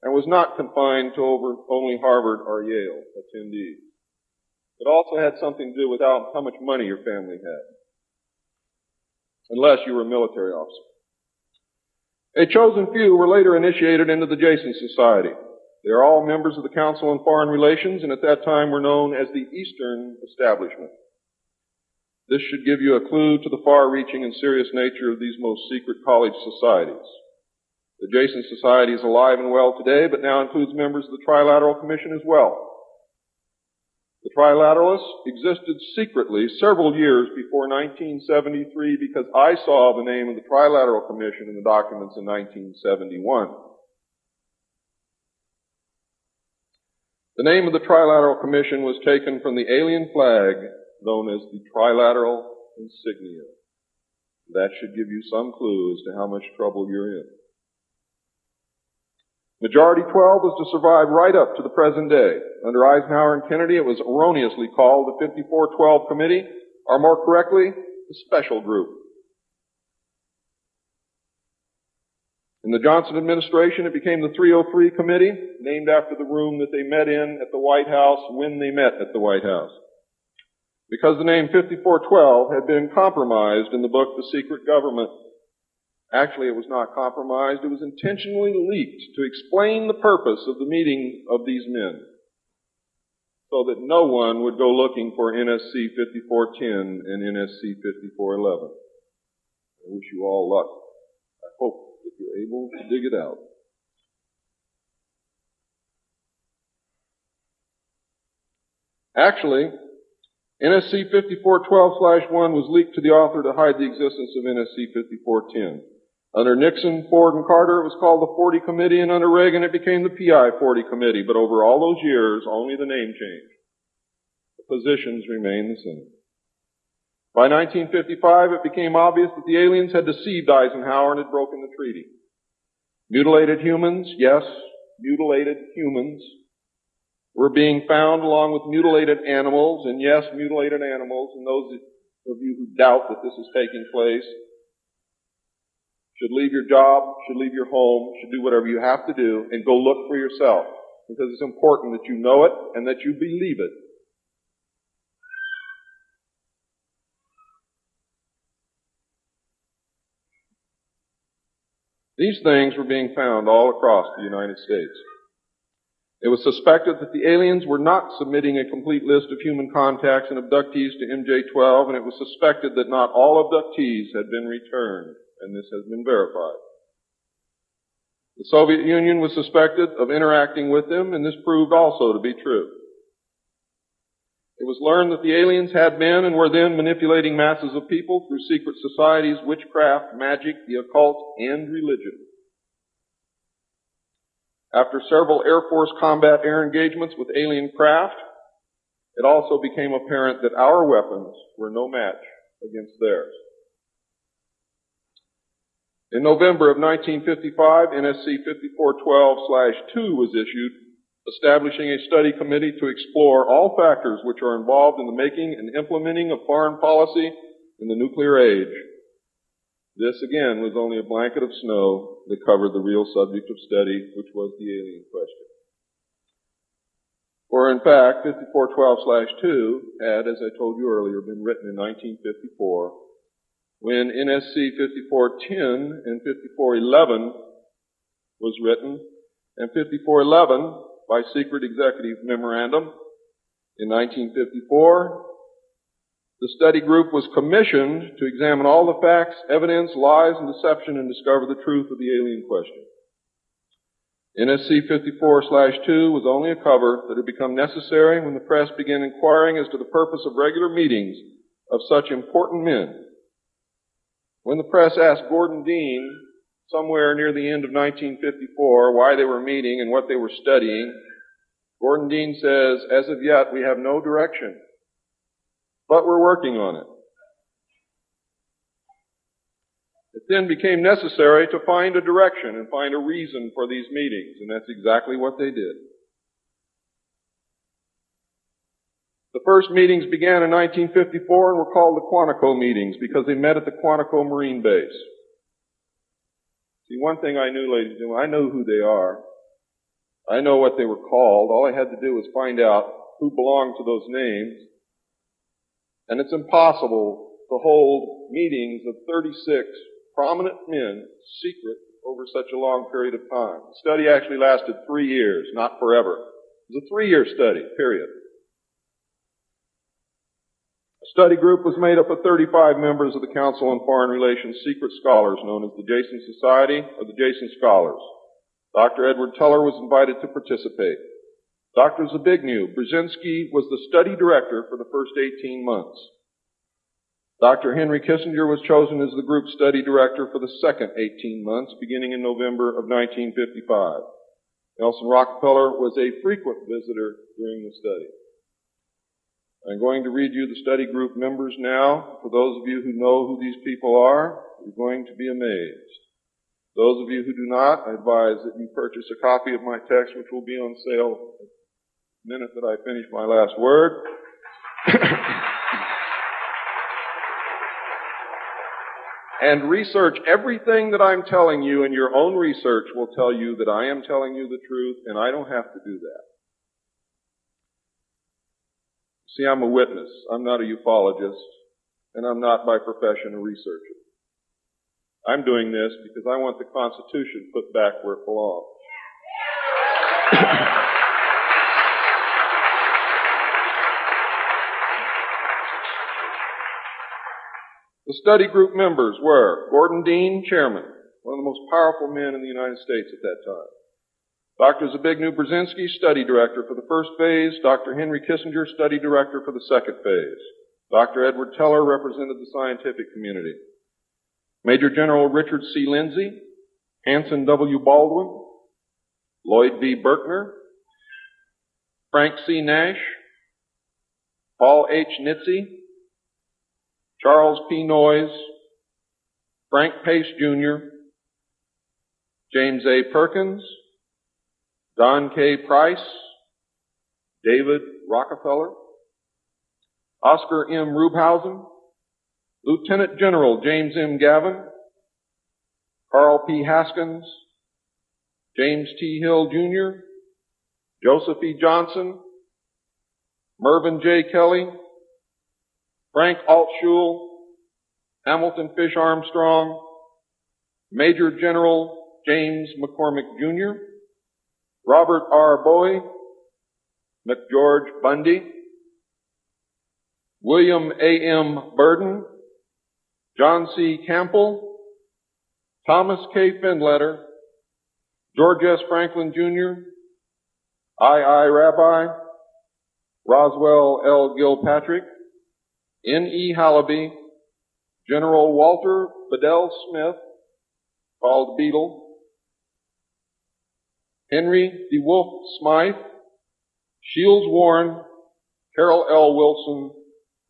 and was not confined to only Harvard or Yale attendees. It also had something to do with how much money your family had, unless you were a military officer. A chosen few were later initiated into the Jason Society. They are all members of the Council on Foreign Relations and at that time were known as the Eastern Establishment. This should give you a clue to the far-reaching and serious nature of these most secret college societies. The Jason Society is alive and well today, but now includes members of the Trilateral Commission as well. The Trilateralists existed secretly several years before 1973 because I saw the name of the Trilateral Commission in the documents in 1971. The name of the Trilateral Commission was taken from the alien flag known as the Trilateral Insignia. That should give you some clue as to how much trouble you're in. Majority 12 was to survive right up to the present day. Under Eisenhower and Kennedy, it was erroneously called the 5412 Committee, or more correctly, the Special Group. In the Johnson administration, it became the 303 Committee, named after the room that they met in at the White House when they met at the White House. Because the name 5412 had been compromised in the book The Secret Government. Actually, it was not compromised. It was intentionally leaked to explain the purpose of the meeting of these men so that no one would go looking for NSC 5410 and NSC 5411. I wish you all luck. I hope that you're able to dig it out. Actually, NSC 5412/1 was leaked to the author to hide the existence of NSC 5410. Under Nixon, Ford, and Carter, it was called the 40 Committee, and under Reagan, it became the PI 40 Committee. But over all those years, only the name changed. The positions remained the same. By 1955, it became obvious that the aliens had deceived Eisenhower and had broken the treaty. Mutilated humans, yes, mutilated humans, were being found along with mutilated animals, and yes, mutilated animals, and those of you who doubt that this is taking place should leave your job, should leave your home, should do whatever you have to do, and go look for yourself, because it's important that you know it and that you believe it. These things were being found all across the United States. It was suspected that the aliens were not submitting a complete list of human contacts and abductees to MJ-12, and it was suspected that not all abductees had been returned, and this has been verified. The Soviet Union was suspected of interacting with them, and this proved also to be true. It was learned that the aliens had been and were then manipulating masses of people through secret societies, witchcraft, magic, the occult, and religion. After several Air Force combat air engagements with alien craft, it also became apparent that our weapons were no match against theirs. In November of 1955, NSC 5412/2 was issued, establishing a study committee to explore all factors which are involved in the making and implementing of foreign policy in the nuclear age. This, again, was only a blanket of snow that covered the real subject of study, which was the alien question. For, in fact, 5412/2 had, as I told you earlier, been written in 1954, when NSC 5410 and 5411 was written, and 5411 by secret executive memorandum in 1954. The study group was commissioned to examine all the facts, evidence, lies, and deception and discover the truth of the alien question. NSC 54/2 was only a cover that had become necessary when the press began inquiring as to the purpose of regular meetings of such important men. When the press asked Gordon Dean, somewhere near the end of 1954, why they were meeting and what they were studying, Gordon Dean says, "As of yet, we have no direction, but we're working on it." It then became necessary to find a direction and find a reason for these meetings, and that's exactly what they did. The first meetings began in 1954 and were called the Quantico meetings because they met at the Quantico Marine Base. See, one thing I knew, ladies and gentlemen, I know who they are. I know what they were called. All I had to do was find out who belonged to those names. And it's impossible to hold meetings of 36 prominent men secret over such a long period of time. The study actually lasted 3 years, not forever. It was a 3-year study, period. The study group was made up of 35 members of the Council on Foreign Relations secret scholars known as the Jason Society or the Jason Scholars. Dr. Edward Teller was invited to participate. Dr. Zbigniew Brzezinski was the study director for the first 18 months. Dr. Henry Kissinger was chosen as the group study director for the second 18 months, beginning in November of 1955. Nelson Rockefeller was a frequent visitor during the study. I'm going to read you the study group members now. For those of you who know who these people are, you're going to be amazed. Those of you who do not, I advise that you purchase a copy of my text, which will be on sale the minute that I finish my last word. And research everything that I'm telling you, and your own research will tell you that I am telling you the truth, and I don't have to do that. See, I'm a witness. I'm not a ufologist, and I'm not by profession a researcher. I'm doing this because I want the Constitution put back where it belongs. The study group members were Gordon Dean, chairman, one of the most powerful men in the United States at that time. Dr. Zbigniew Brzezinski, study director for the first phase. Dr. Henry Kissinger, study director for the second phase. Dr. Edward Teller represented the scientific community. Major General Richard C. Lindsay, Hanson W. Baldwin, Lloyd V. Berkner, Frank C. Nash, Paul H. Nitze, Charles P. Noyes, Frank Pace Jr., James A. Perkins, Don K. Price, David Rockefeller, Oscar M. Rubhausen, Lieutenant General James M. Gavin, Carl P. Haskins, James T. Hill Jr., Joseph E. Johnson, Mervyn J. Kelly, Frank Altschul, Hamilton Fish Armstrong, Major General James McCormick Jr., Robert R. Bowie, McGeorge Bundy, William A. M. Burden, John C. Campbell, Thomas K. Findletter, George S. Franklin Jr., I. Rabbi, Roswell L. Gilpatrick, N. E. Hallaby, General Walter Bedell Smith, called Beetle, Henry D. Wolfe Smythe, Shields Warren, Carroll L. Wilson,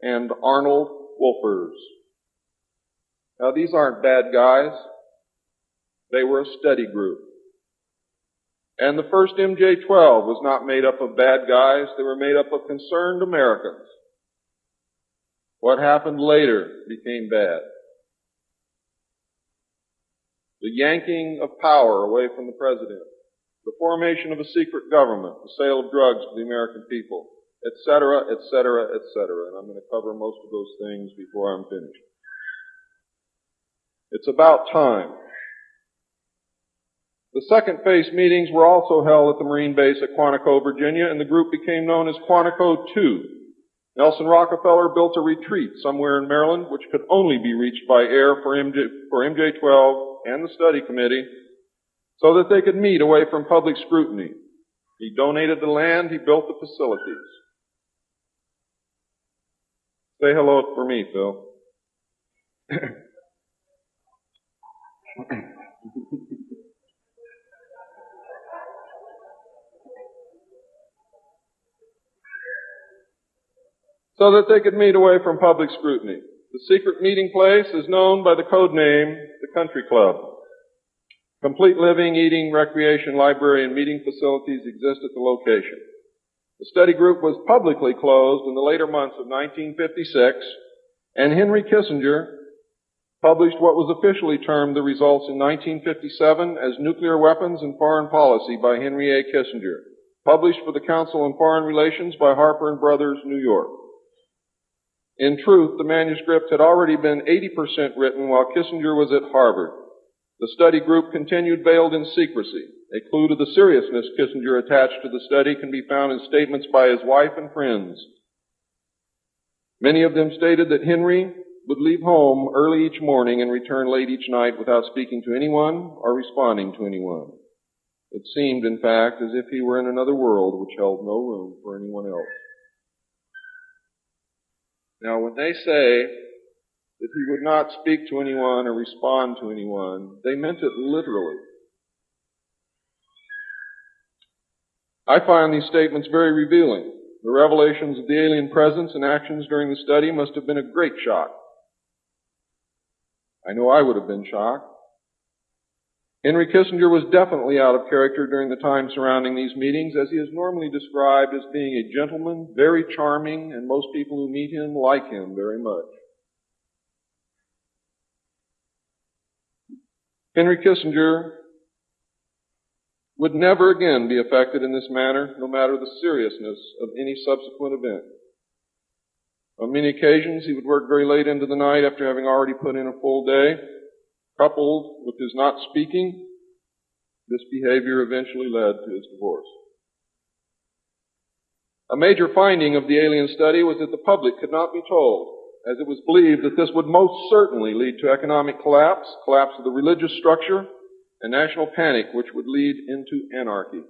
and Arnold Wolfers. Now, these aren't bad guys. They were a study group. And the first MJ-12 was not made up of bad guys. They were made up of concerned Americans. What happened later became bad. The yanking of power away from the president, the formation of a secret government, the sale of drugs to the American people, etc., etc., etc. And I'm going to cover most of those things before I'm finished. It's about time. The second phase meetings were also held at the Marine base at Quantico, Virginia, and the group became known as Quantico II. Nelson Rockefeller built a retreat somewhere in Maryland, which could only be reached by air for MJ-12 and the study committee, so that they could meet away from public scrutiny. He donated the land, he built the facilities. Say hello for me, Phil. So that they could meet away from public scrutiny. The secret meeting place is known by the code name, the Country Club. Complete living, eating, recreation, library, and meeting facilities exist at the location. The study group was publicly closed in the later months of 1956, and Henry Kissinger published what was officially termed the results in 1957 as Nuclear Weapons and Foreign Policy by Henry A. Kissinger, published for the Council on Foreign Relations by Harper & Brothers, New York. In truth, the manuscript had already been 80% written while Kissinger was at Harvard. The study group continued veiled in secrecy. A clue to the seriousness Kissinger attached to the study can be found in statements by his wife and friends. Many of them stated that Henry would leave home early each morning and return late each night without speaking to anyone or responding to anyone. It seemed, in fact, as if he were in another world which held no room for anyone else. Now, when they say that he would not speak to anyone or respond to anyone, they meant it literally. I find these statements very revealing. The revelations of the alien presence and actions during the study must have been a great shock. I know I would have been shocked. Henry Kissinger was definitely out of character during the time surrounding these meetings, as he is normally described as being a gentleman, very charming, and most people who meet him like him very much. Henry Kissinger would never again be affected in this manner, no matter the seriousness of any subsequent event. On many occasions, he would work very late into the night after having already put in a full day. Coupled with his not speaking, this behavior eventually led to his divorce. A major finding of the alien study was that the public could not be told, as it was believed that this would most certainly lead to economic collapse of the religious structure, and national panic, which would lead into anarchy.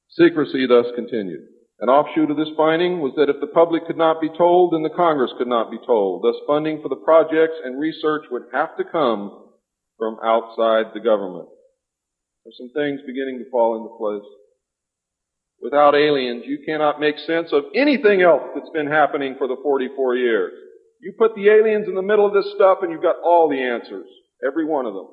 Secrecy thus continued. An offshoot of this finding was that if the public could not be told, then the Congress could not be told. Thus, funding for the projects and research would have to come from outside the government. There's some things beginning to fall into place. Without aliens, you cannot make sense of anything else that's been happening for the 44 years. You put the aliens in the middle of this stuff and you've got all the answers. Every one of them.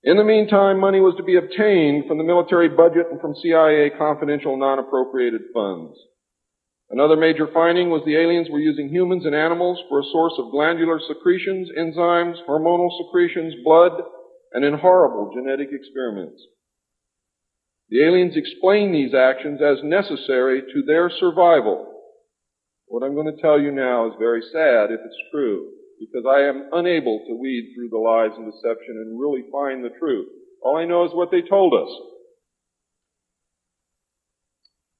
In the meantime, money was to be obtained from the military budget and from CIA confidential non-appropriated funds. Another major finding was the aliens were using humans and animals for a source of glandular secretions, enzymes, hormonal secretions, blood, and in horrible genetic experiments. The aliens explain these actions as necessary to their survival. What I'm going to tell you now is very sad if it's true, because I am unable to weed through the lies and deception and really find the truth. All I know is what they told us.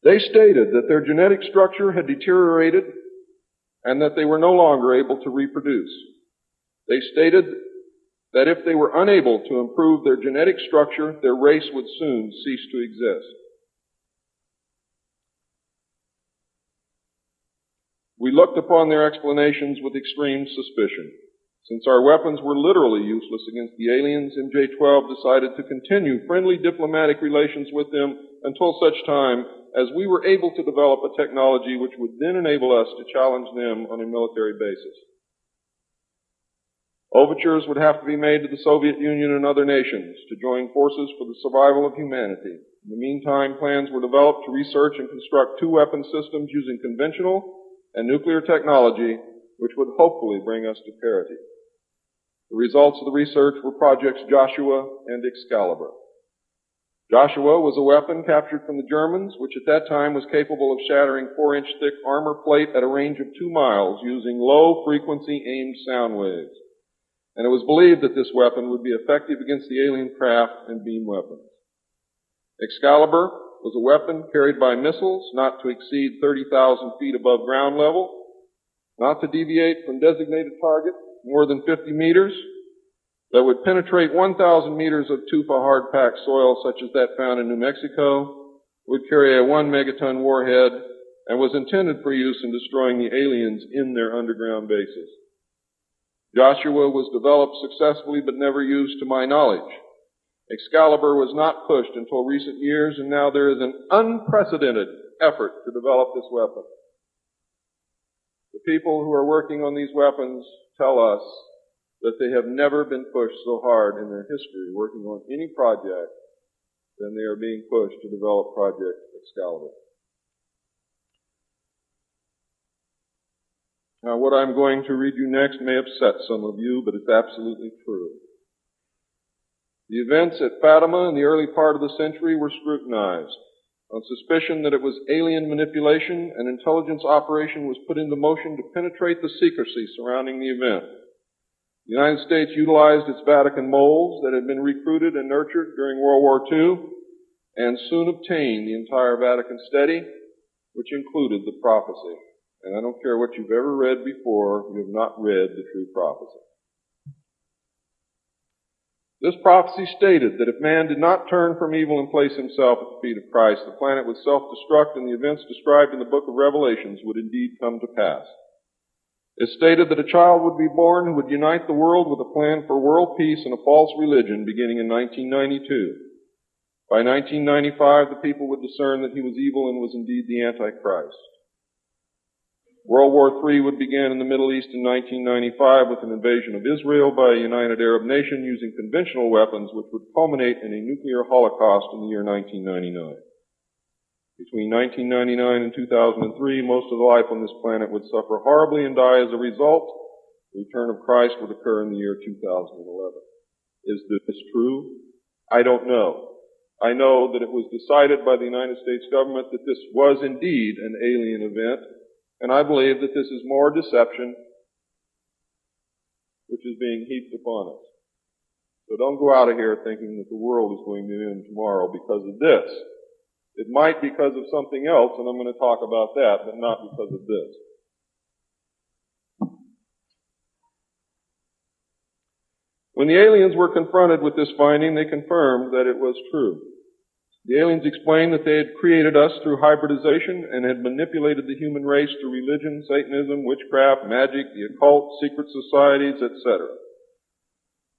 They stated that their genetic structure had deteriorated and that they were no longer able to reproduce. They stated that if they were unable to improve their genetic structure, their race would soon cease to exist. We looked upon their explanations with extreme suspicion. Since our weapons were literally useless against the aliens, MJ-12 decided to continue friendly diplomatic relations with them until such time as we were able to develop a technology which would then enable us to challenge them on a military basis. Overtures would have to be made to the Soviet Union and other nations to join forces for the survival of humanity. In the meantime, plans were developed to research and construct two weapon systems using conventional and nuclear technology, which would hopefully bring us to parity. The results of the research were projects Joshua and Excalibur. Joshua was a weapon captured from the Germans, which at that time was capable of shattering 4-inch thick armor plate at a range of 2 miles using low-frequency aimed sound waves. And it was believed that this weapon would be effective against the alien craft and beam weapons. Excalibur was a weapon carried by missiles not to exceed 30,000 feet above ground level, not to deviate from designated target more than 50 meters, that would penetrate 1,000 meters of tufa hard-packed soil such as that found in New Mexico, would carry a 1 megaton warhead, and was intended for use in destroying the aliens in their underground bases. Joshua was developed successfully but never used to my knowledge. Excalibur was not pushed until recent years, and now there is an unprecedented effort to develop this weapon. The people who are working on these weapons tell us that they have never been pushed so hard in their history working on any project than they are being pushed to develop Project Excalibur. Now, what I'm going to read you next may upset some of you, but it's absolutely true. The events at Fatima in the early part of the century were scrutinized. On suspicion that it was alien manipulation, an intelligence operation was put into motion to penetrate the secrecy surrounding the event. The United States utilized its Vatican moles that had been recruited and nurtured during World War II and soon obtained the entire Vatican study, which included the prophecy. And I don't care what you've ever read before, you have not read the true prophecy. This prophecy stated that if man did not turn from evil and place himself at the feet of Christ, the planet would self-destruct and the events described in the book of Revelations would indeed come to pass. It stated that a child would be born who would unite the world with a plan for world peace and a false religion beginning in 1992. By 1995, the people would discern that he was evil and was indeed the Antichrist. World War III would begin in the Middle East in 1995 with an invasion of Israel by a united Arab nation using conventional weapons, which would culminate in a nuclear holocaust in the year 1999. Between 1999 and 2003, most of the life on this planet would suffer horribly and die as a result. The return of Christ would occur in the year 2011. Is this true? I don't know. I know that it was decided by the United States government that this was indeed an alien event, and I believe that this is more deception which is being heaped upon us. So don't go out of here thinking that the world is going to end tomorrow because of this. It might because of something else, and I'm going to talk about that, but not because of this. When the aliens were confronted with this finding, they confirmed that it was true. The aliens explained that they had created us through hybridization and had manipulated the human race through religion, Satanism, witchcraft, magic, the occult, secret societies, etc.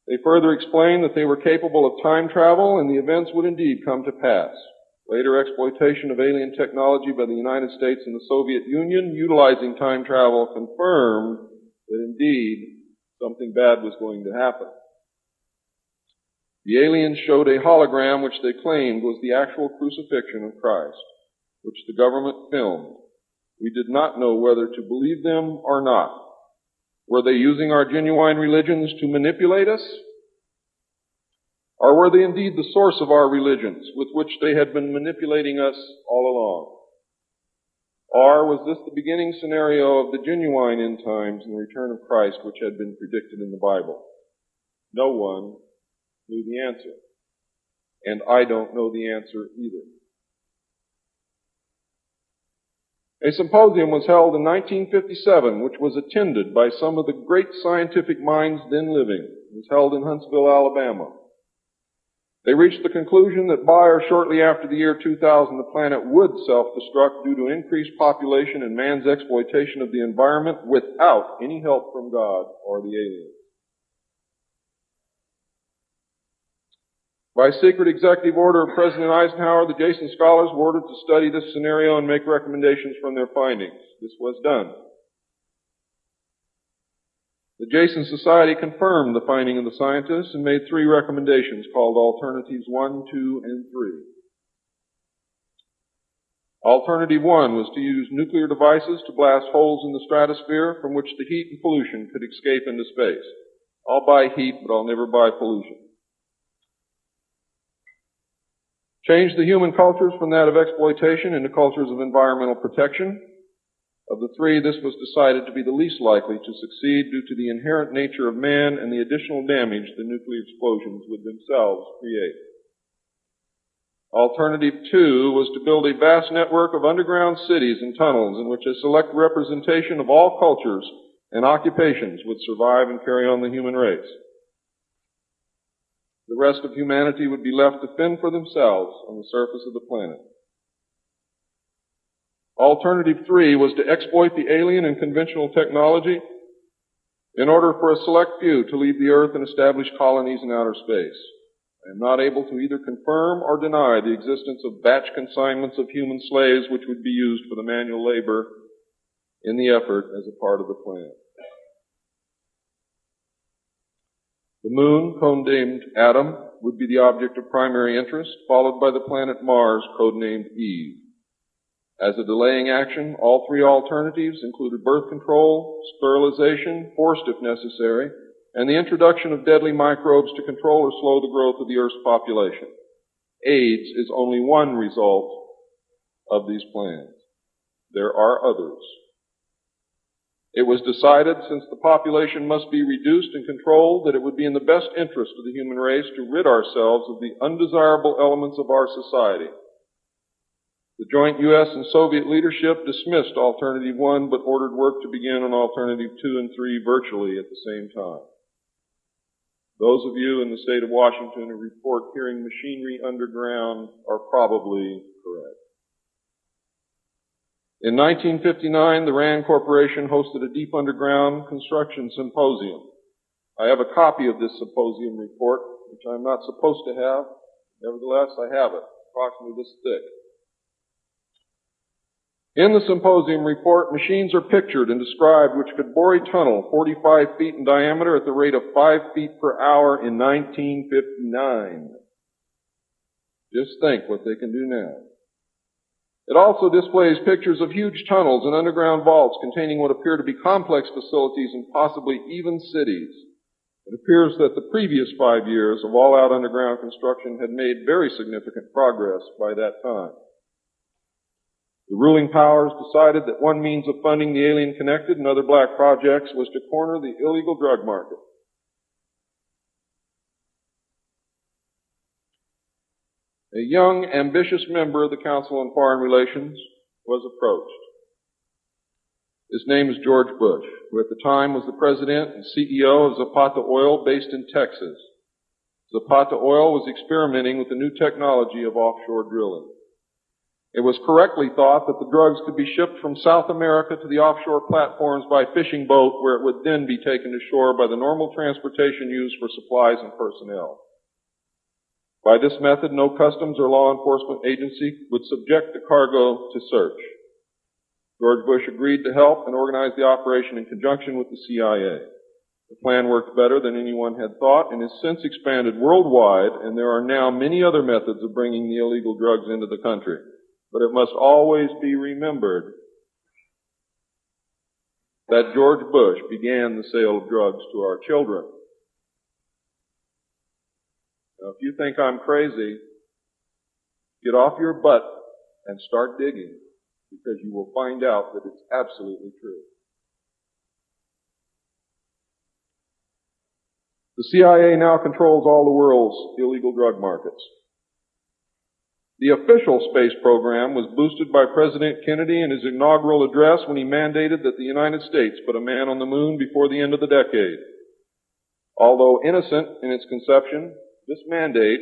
They further explained that they were capable of time travel and the events would indeed come to pass. Later exploitation of alien technology by the United States and the Soviet Union utilizing time travel confirmed that indeed something bad was going to happen. The aliens showed a hologram which they claimed was the actual crucifixion of Christ, which the government filmed. We did not know whether to believe them or not. Were they using our genuine religions to manipulate us? Or were they indeed the source of our religions with which they had been manipulating us all along? Or was this the beginning scenario of the genuine end times and the return of Christ which had been predicted in the Bible? No one knew the answer. And I don't know the answer either. A symposium was held in 1957, which was attended by some of the great scientific minds then living. It was held in Huntsville, Alabama. They reached the conclusion that by or shortly after the year 2000, the planet would self-destruct due to increased population and man's exploitation of the environment without any help from God or the aliens. By secret executive order of President Eisenhower, the Jason scholars were ordered to study this scenario and make recommendations from their findings. This was done. The Jason Society confirmed the finding of the scientists and made 3 recommendations called Alternatives 1, 2, and 3. Alternative 1 was to use nuclear devices to blast holes in the stratosphere from which the heat and pollution could escape into space. I'll buy heat, but I'll never buy pollution. Change the human cultures from that of exploitation into cultures of environmental protection. Of the 3, this was decided to be the least likely to succeed due to the inherent nature of man and the additional damage the nuclear explosions would themselves create. Alternative 2 was to build a vast network of underground cities and tunnels in which a select representation of all cultures and occupations would survive and carry on the human race. The rest of humanity would be left to fend for themselves on the surface of the planet. Alternative 3 was to exploit the alien and conventional technology in order for a select few to leave the earth and establish colonies in outer space. I am not able to either confirm or deny the existence of batch consignments of human slaves which would be used for the manual labor in the effort as a part of the plan. The moon, codenamed Adam, would be the object of primary interest, followed by the planet Mars, codenamed Eve. As a delaying action, all 3 alternatives included birth control, sterilization, forced if necessary, and the introduction of deadly microbes to control or slow the growth of the Earth's population. AIDS is only one result of these plans. There are others. It was decided, since the population must be reduced and controlled, that it would be in the best interest of the human race to rid ourselves of the undesirable elements of our society. The joint U.S. and Soviet leadership dismissed Alternative 1, but ordered work to begin on Alternative 2 and 3 virtually at the same time. Those of you in the state of Washington who report hearing machinery underground are probably correct. In 1959, the RAND Corporation hosted a deep underground construction symposium. I have a copy of this symposium report, which I'm not supposed to have. Nevertheless, I have it, approximately this thick. In the symposium report, machines are pictured and described which could bore a tunnel 45 feet in diameter at the rate of 5 feet per hour in 1959. Just think what they can do now. It also displays pictures of huge tunnels and underground vaults containing what appear to be complex facilities and possibly even cities. It appears that the previous 5 years of all-out underground construction had made very significant progress by that time. The ruling powers decided that one means of funding the alien-connected and other black projects was to corner the illegal drug market. A young, ambitious member of the Council on Foreign Relations was approached. His name is George Bush, who at the time was the president and CEO of Zapata Oil based in Texas. Zapata Oil was experimenting with the new technology of offshore drilling. It was correctly thought that the drugs could be shipped from South America to the offshore platforms by fishing boat, where it would then be taken to shore by the normal transportation used for supplies and personnel. By this method, no customs or law enforcement agency would subject the cargo to search. George Bush agreed to help and organize the operation in conjunction with the CIA. The plan worked better than anyone had thought and has since expanded worldwide, and there are now many other methods of bringing the illegal drugs into the country. But it must always be remembered that George Bush began the sale of drugs to our children. Now, if you think I'm crazy, get off your butt and start digging, because you will find out that it's absolutely true. The CIA now controls all the world's illegal drug markets. The official space program was boosted by President Kennedy in his inaugural address when he mandated that the United States put a man on the moon before the end of the decade. Although innocent in its conception, this mandate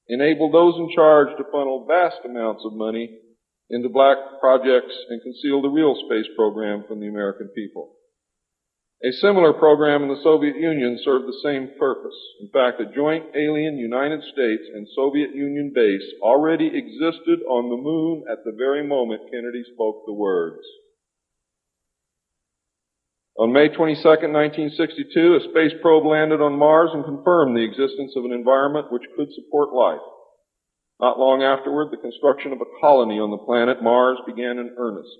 enabled those in charge to funnel vast amounts of money into black projects and conceal the real space program from the American people. A similar program in the Soviet Union served the same purpose. In fact, a joint alien United States and Soviet Union base already existed on the moon at the very moment Kennedy spoke the words. On May 22, 1962, a space probe landed on Mars and confirmed the existence of an environment which could support life. Not long afterward, the construction of a colony on the planet Mars began in earnest.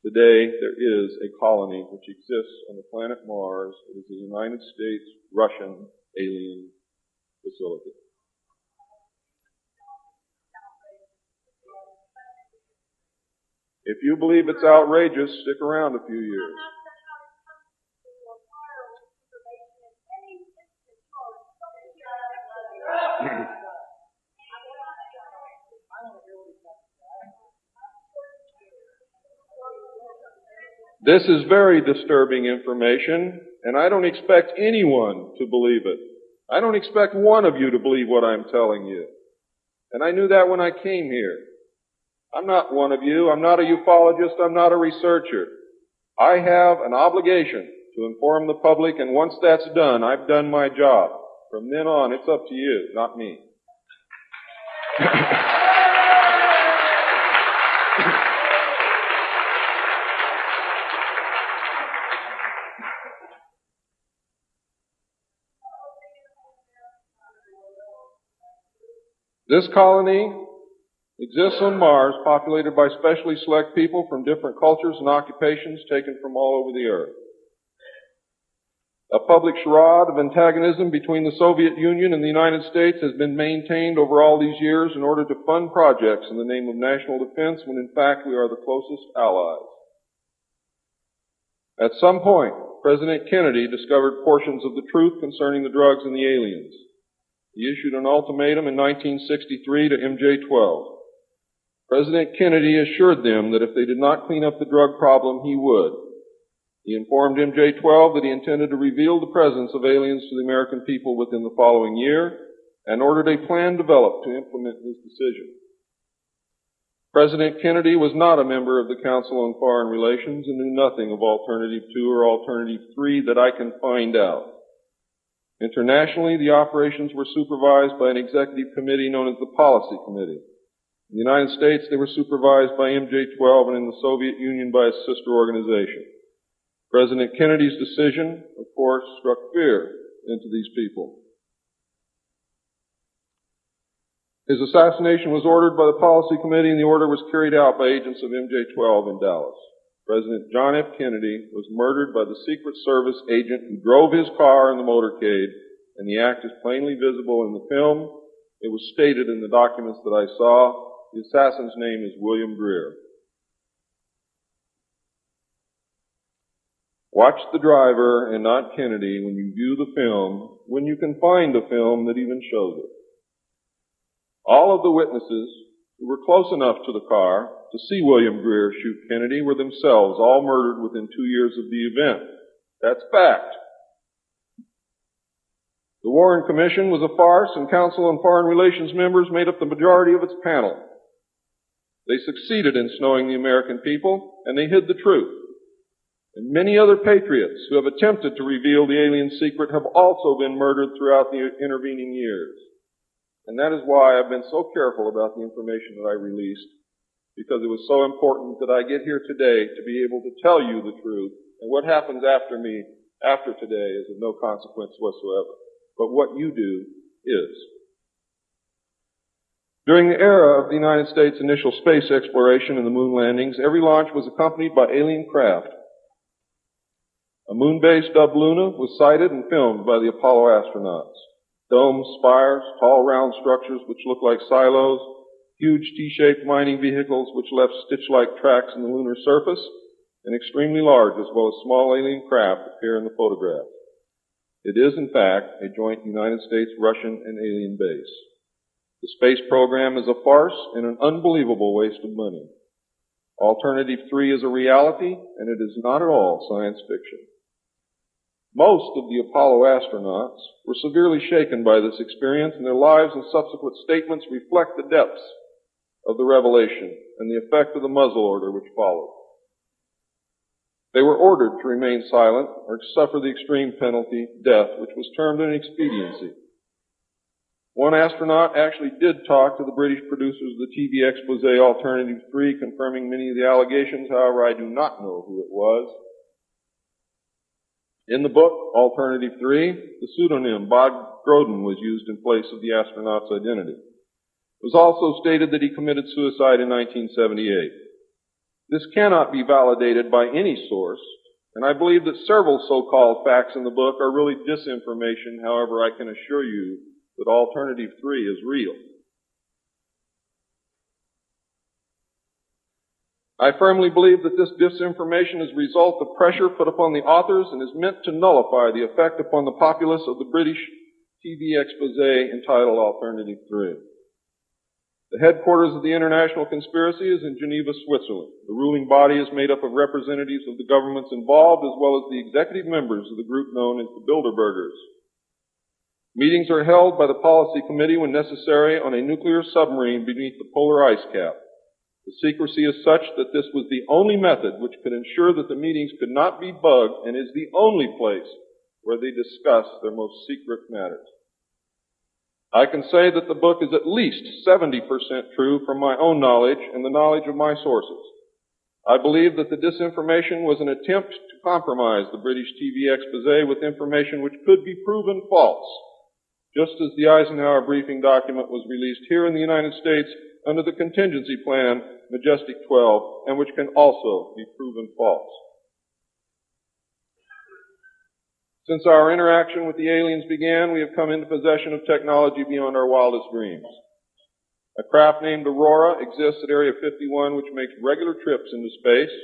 Today, there is a colony which exists on the planet Mars. It is a United States-Russian alien facility. If you believe it's outrageous, stick around a few years. This is very disturbing information, and I don't expect anyone to believe it. I don't expect one of you to believe what I'm telling you. And I knew that when I came here. I'm not one of you. I'm not a ufologist. I'm not a researcher. I have an obligation to inform the public, and once that's done, I've done my job. From then on, it's up to you, not me. This colony exists on Mars, populated by specially select people from different cultures and occupations taken from all over the earth. A public charade of antagonism between the Soviet Union and the United States has been maintained over all these years in order to fund projects in the name of national defense when in fact we are the closest allies. At some point, President Kennedy discovered portions of the truth concerning the drugs and the aliens. He issued an ultimatum in 1963 to MJ-12. President Kennedy assured them that if they did not clean up the drug problem, he would. He informed MJ-12 that he intended to reveal the presence of aliens to the American people within the following year and ordered a plan developed to implement his decision. President Kennedy was not a member of the Council on Foreign Relations and knew nothing of Alternative 2 or Alternative 3 that I can find out. Internationally, the operations were supervised by an executive committee known as the Policy Committee. In the United States, they were supervised by MJ-12 and in the Soviet Union by its sister organization. President Kennedy's decision, of course, struck fear into these people. His assassination was ordered by the Policy Committee, and the order was carried out by agents of MJ-12 in Dallas. President John F. Kennedy was murdered by the Secret Service agent who drove his car in the motorcade, and the act is plainly visible in the film. It was stated in the documents that I saw. The assassin's name is William Greer. Watch the driver and not Kennedy when you view the film, when you can find a film that even shows it. All of the witnesses who were close enough to the car to see William Greer shoot Kennedy were themselves all murdered within 2 years of the event. That's fact. The Warren Commission was a farce, and Council on Foreign Relations members made up the majority of its panel. They succeeded in snowing the American people, and they hid the truth. And many other patriots who have attempted to reveal the alien secret have also been murdered throughout the intervening years. And that is why I've been so careful about the information that I released, because it was so important that I get here today to be able to tell you the truth. And what happens after me, after today, is of no consequence whatsoever. But what you do is. During the era of the United States' initial space exploration and the moon landings, every launch was accompanied by alien craft. A moon base dubbed Luna was sighted and filmed by the Apollo astronauts. Domes, spires, tall round structures which look like silos, huge T-shaped mining vehicles which left stitch-like tracks in the lunar surface, and extremely large as well as small alien craft appear in the photograph. It is, in fact, a joint United States, Russian, and alien base. The space program is a farce and an unbelievable waste of money. Alternative 3 is a reality, and it is not at all science fiction. Most of the Apollo astronauts were severely shaken by this experience, and their lives and subsequent statements reflect the depths of the revelation and the effect of the muzzle order which followed. They were ordered to remain silent or to suffer the extreme penalty, death, which was termed an expediency. One astronaut actually did talk to the British producers of the TV expose Alternative 3, confirming many of the allegations. However, I do not know who it was. In the book, Alternative 3, the pseudonym Bob Groden was used in place of the astronaut's identity. It was also stated that he committed suicide in 1978. This cannot be validated by any source, and I believe that several so-called facts in the book are really disinformation. However, I can assure you that Alternative 3 is real. I firmly believe that this disinformation is a result of pressure put upon the authors and is meant to nullify the effect upon the populace of the British TV expose entitled Alternative 3. The headquarters of the international conspiracy is in Geneva, Switzerland. The ruling body is made up of representatives of the governments involved as well as the executive members of the group known as the Bilderbergers. Meetings are held by the Policy Committee when necessary on a nuclear submarine beneath the polar ice cap. The secrecy is such that this was the only method which could ensure that the meetings could not be bugged and is the only place where they discuss their most secret matters. I can say that the book is at least 70% true from my own knowledge and the knowledge of my sources. I believe that the disinformation was an attempt to compromise the British TV expose with information which could be proven false, just as the Eisenhower briefing document was released here in the United States under the contingency plan Majestic 12, and which can also be proven false. Since our interaction with the aliens began, we have come into possession of technology beyond our wildest dreams. A craft named Aurora exists at Area 51, which makes regular trips into space.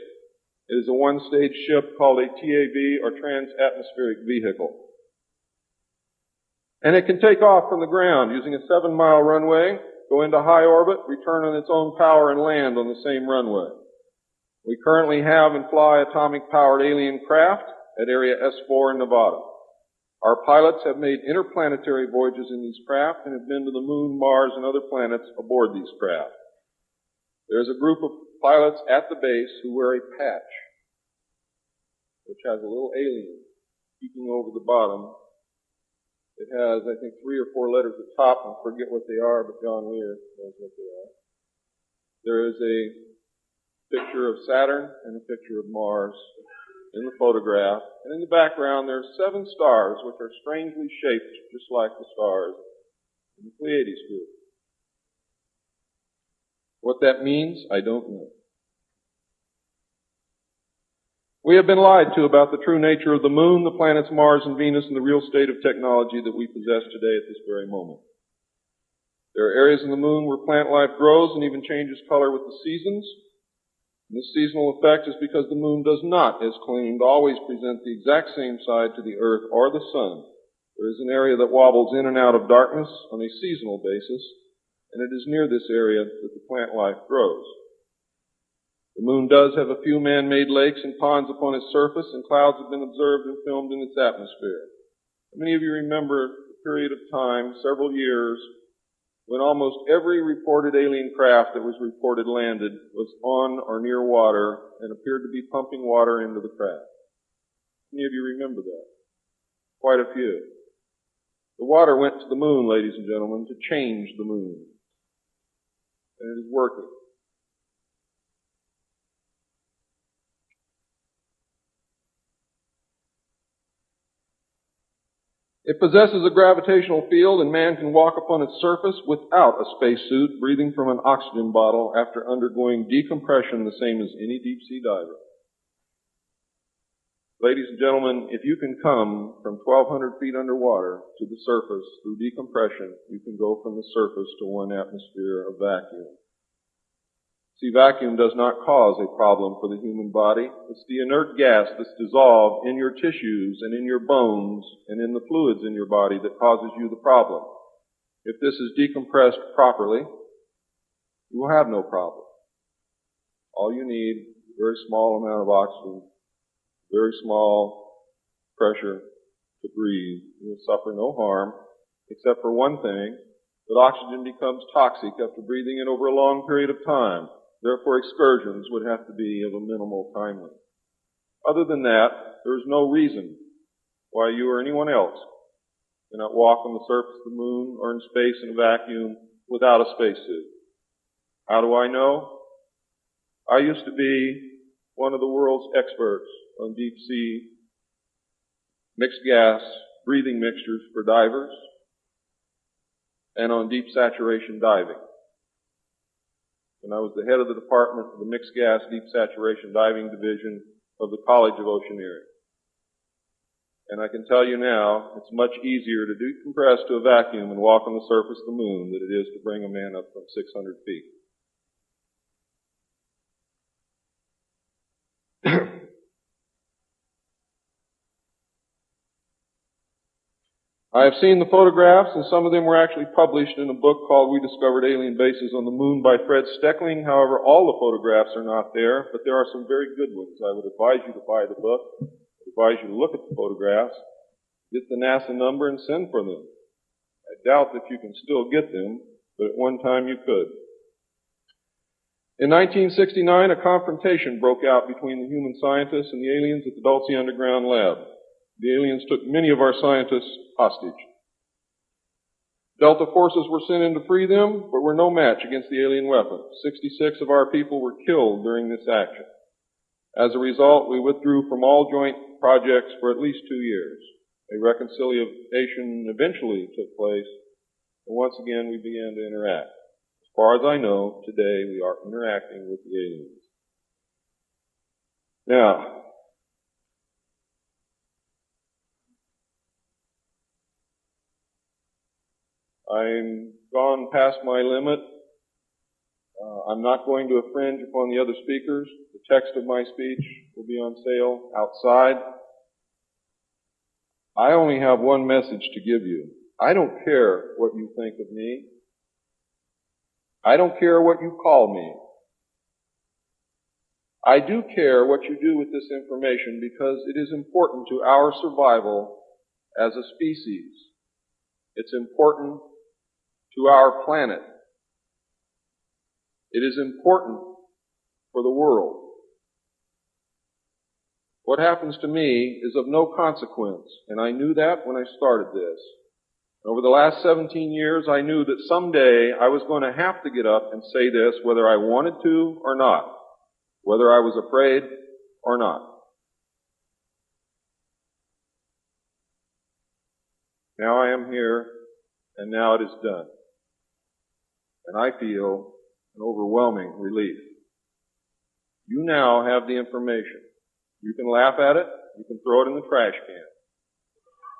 It is a one-stage ship called a TAV, or Trans-Atmospheric Vehicle. And it can take off from the ground using a 7-mile runway, go into high orbit, return on its own power, and land on the same runway. We currently have and fly atomic-powered alien craft at Area S4 in Nevada. Our pilots have made interplanetary voyages in these craft and have been to the Moon, Mars, and other planets aboard these craft. There's a group of pilots at the base who wear a patch, which has a little alien peeking over the bottom. It has, I think, 3 or 4 letters at the top. I forget what they are, but John Lear knows what they are. There is a picture of Saturn and a picture of Mars in the photograph. And in the background, there are 7 stars, which are strangely shaped just like the stars in the Pleiades group. What that means, I don't know. We have been lied to about the true nature of the Moon, the planets Mars and Venus, and the real state of technology that we possess today at this very moment. There are areas in the Moon where plant life grows and even changes color with the seasons. And this seasonal effect is because the Moon does not, as claimed, always present the exact same side to the Earth or the Sun. There is an area that wobbles in and out of darkness on a seasonal basis, and it is near this area that the plant life grows. The Moon does have a few man-made lakes and ponds upon its surface, and clouds have been observed and filmed in its atmosphere. Many of you remember a period of time, several years, when almost every reported alien craft that was reported landed was on or near water and appeared to be pumping water into the craft. Many of you remember that? Quite a few. The water went to the Moon, ladies and gentlemen, to change the Moon. And it is working. It possesses a gravitational field, and man can walk upon its surface without a spacesuit, breathing from an oxygen bottle after undergoing decompression the same as any deep-sea diver. Ladies and gentlemen, if you can come from 1,200 feet underwater to the surface through decompression, you can go from the surface to 1 atmosphere of vacuum. See, vacuum does not cause a problem for the human body. It's the inert gas that's dissolved in your tissues and in your bones and in the fluids in your body that causes you the problem. If this is decompressed properly, you will have no problem. All you need is a very small amount of oxygen, very small pressure to breathe. You will suffer no harm, except for one thing, that oxygen becomes toxic after breathing it over a long period of time. Therefore, excursions would have to be of a minimal time length. Other than that, there is no reason why you or anyone else cannot walk on the surface of the Moon or in space in a vacuum without a spacesuit. How do I know? I used to be one of the world's experts on deep sea mixed gas breathing mixtures for divers and on deep saturation diving. And I was the head of the department of the Mixed Gas Deep Saturation Diving Division of the College of Oceaneering. And I can tell you now, it's much easier to decompress to a vacuum and walk on the surface of the Moon than it is to bring a man up from 600 feet. I have seen the photographs, and some of them were actually published in a book called We Discovered Alien Bases on the Moon by Fred Steckling. However, all the photographs are not there, but there are some very good ones. I would advise you to buy the book. I would advise you to look at the photographs, get the NASA number, and send for them. I doubt that you can still get them, but at one time you could. In 1969, a confrontation broke out between the human scientists and the aliens at the Dulce Underground Lab. The aliens took many of our scientists hostage. Delta forces were sent in to free them, but were no match against the alien weapon. 66 of our people were killed during this action. As a result, we withdrew from all joint projects for at least 2 years. A reconciliation eventually took place, and once again we began to interact. As far as I know, today we are interacting with the aliens. Now, I'm gone past my limit. I'm not going to infringe upon the other speakers. The text of my speech will be on sale outside. I only have one message to give you. I don't care what you think of me. I don't care what you call me. I do care what you do with this information because it is important to our survival as a species. It's important to our planet. It is important for the world. What happens to me is of no consequence, and I knew that when I started this. Over the last 17 years, I knew that someday I was going to have to get up and say this whether I wanted to or not, whether I was afraid or not. Now I am here, and now it is done. And I feel an overwhelming relief. You now have the information. You can laugh at it. You can throw it in the trash can.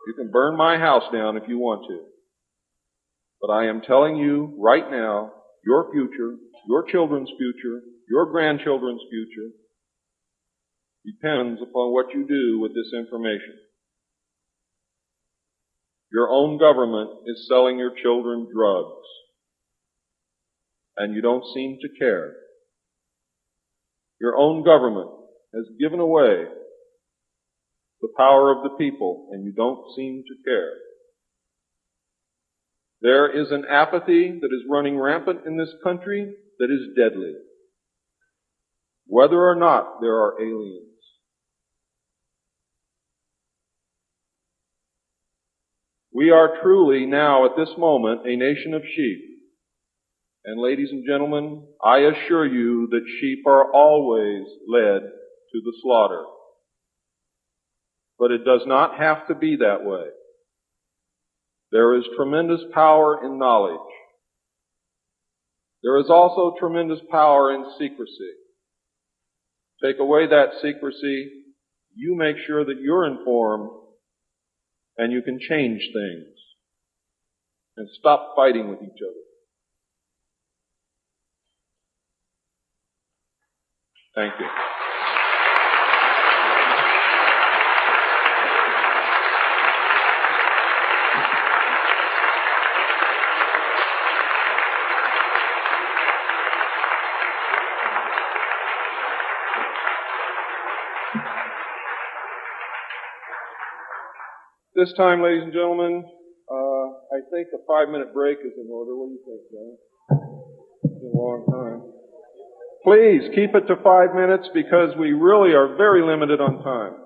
You can burn my house down if you want to. But I am telling you right now, your future, your children's future, your grandchildren's future depends upon what you do with this information. Your own government is selling your children drugs, and you don't seem to care. Your own government has given away the power of the people, and you don't seem to care. There is an apathy that is running rampant in this country that is deadly, whether or not there are aliens. We are truly now at this moment a nation of sheep. And ladies and gentlemen, I assure you that sheep are always led to the slaughter. But it does not have to be that way. There is tremendous power in knowledge. There is also tremendous power in secrecy. Take away that secrecy, you make sure that you're informed, and you can change things and stop fighting with each other. Thank you. This time, ladies and gentlemen, I think a 5-minute break is in order. What do you think, John? It's been a long time. Please keep it to 5 minutes because we really are very limited on time.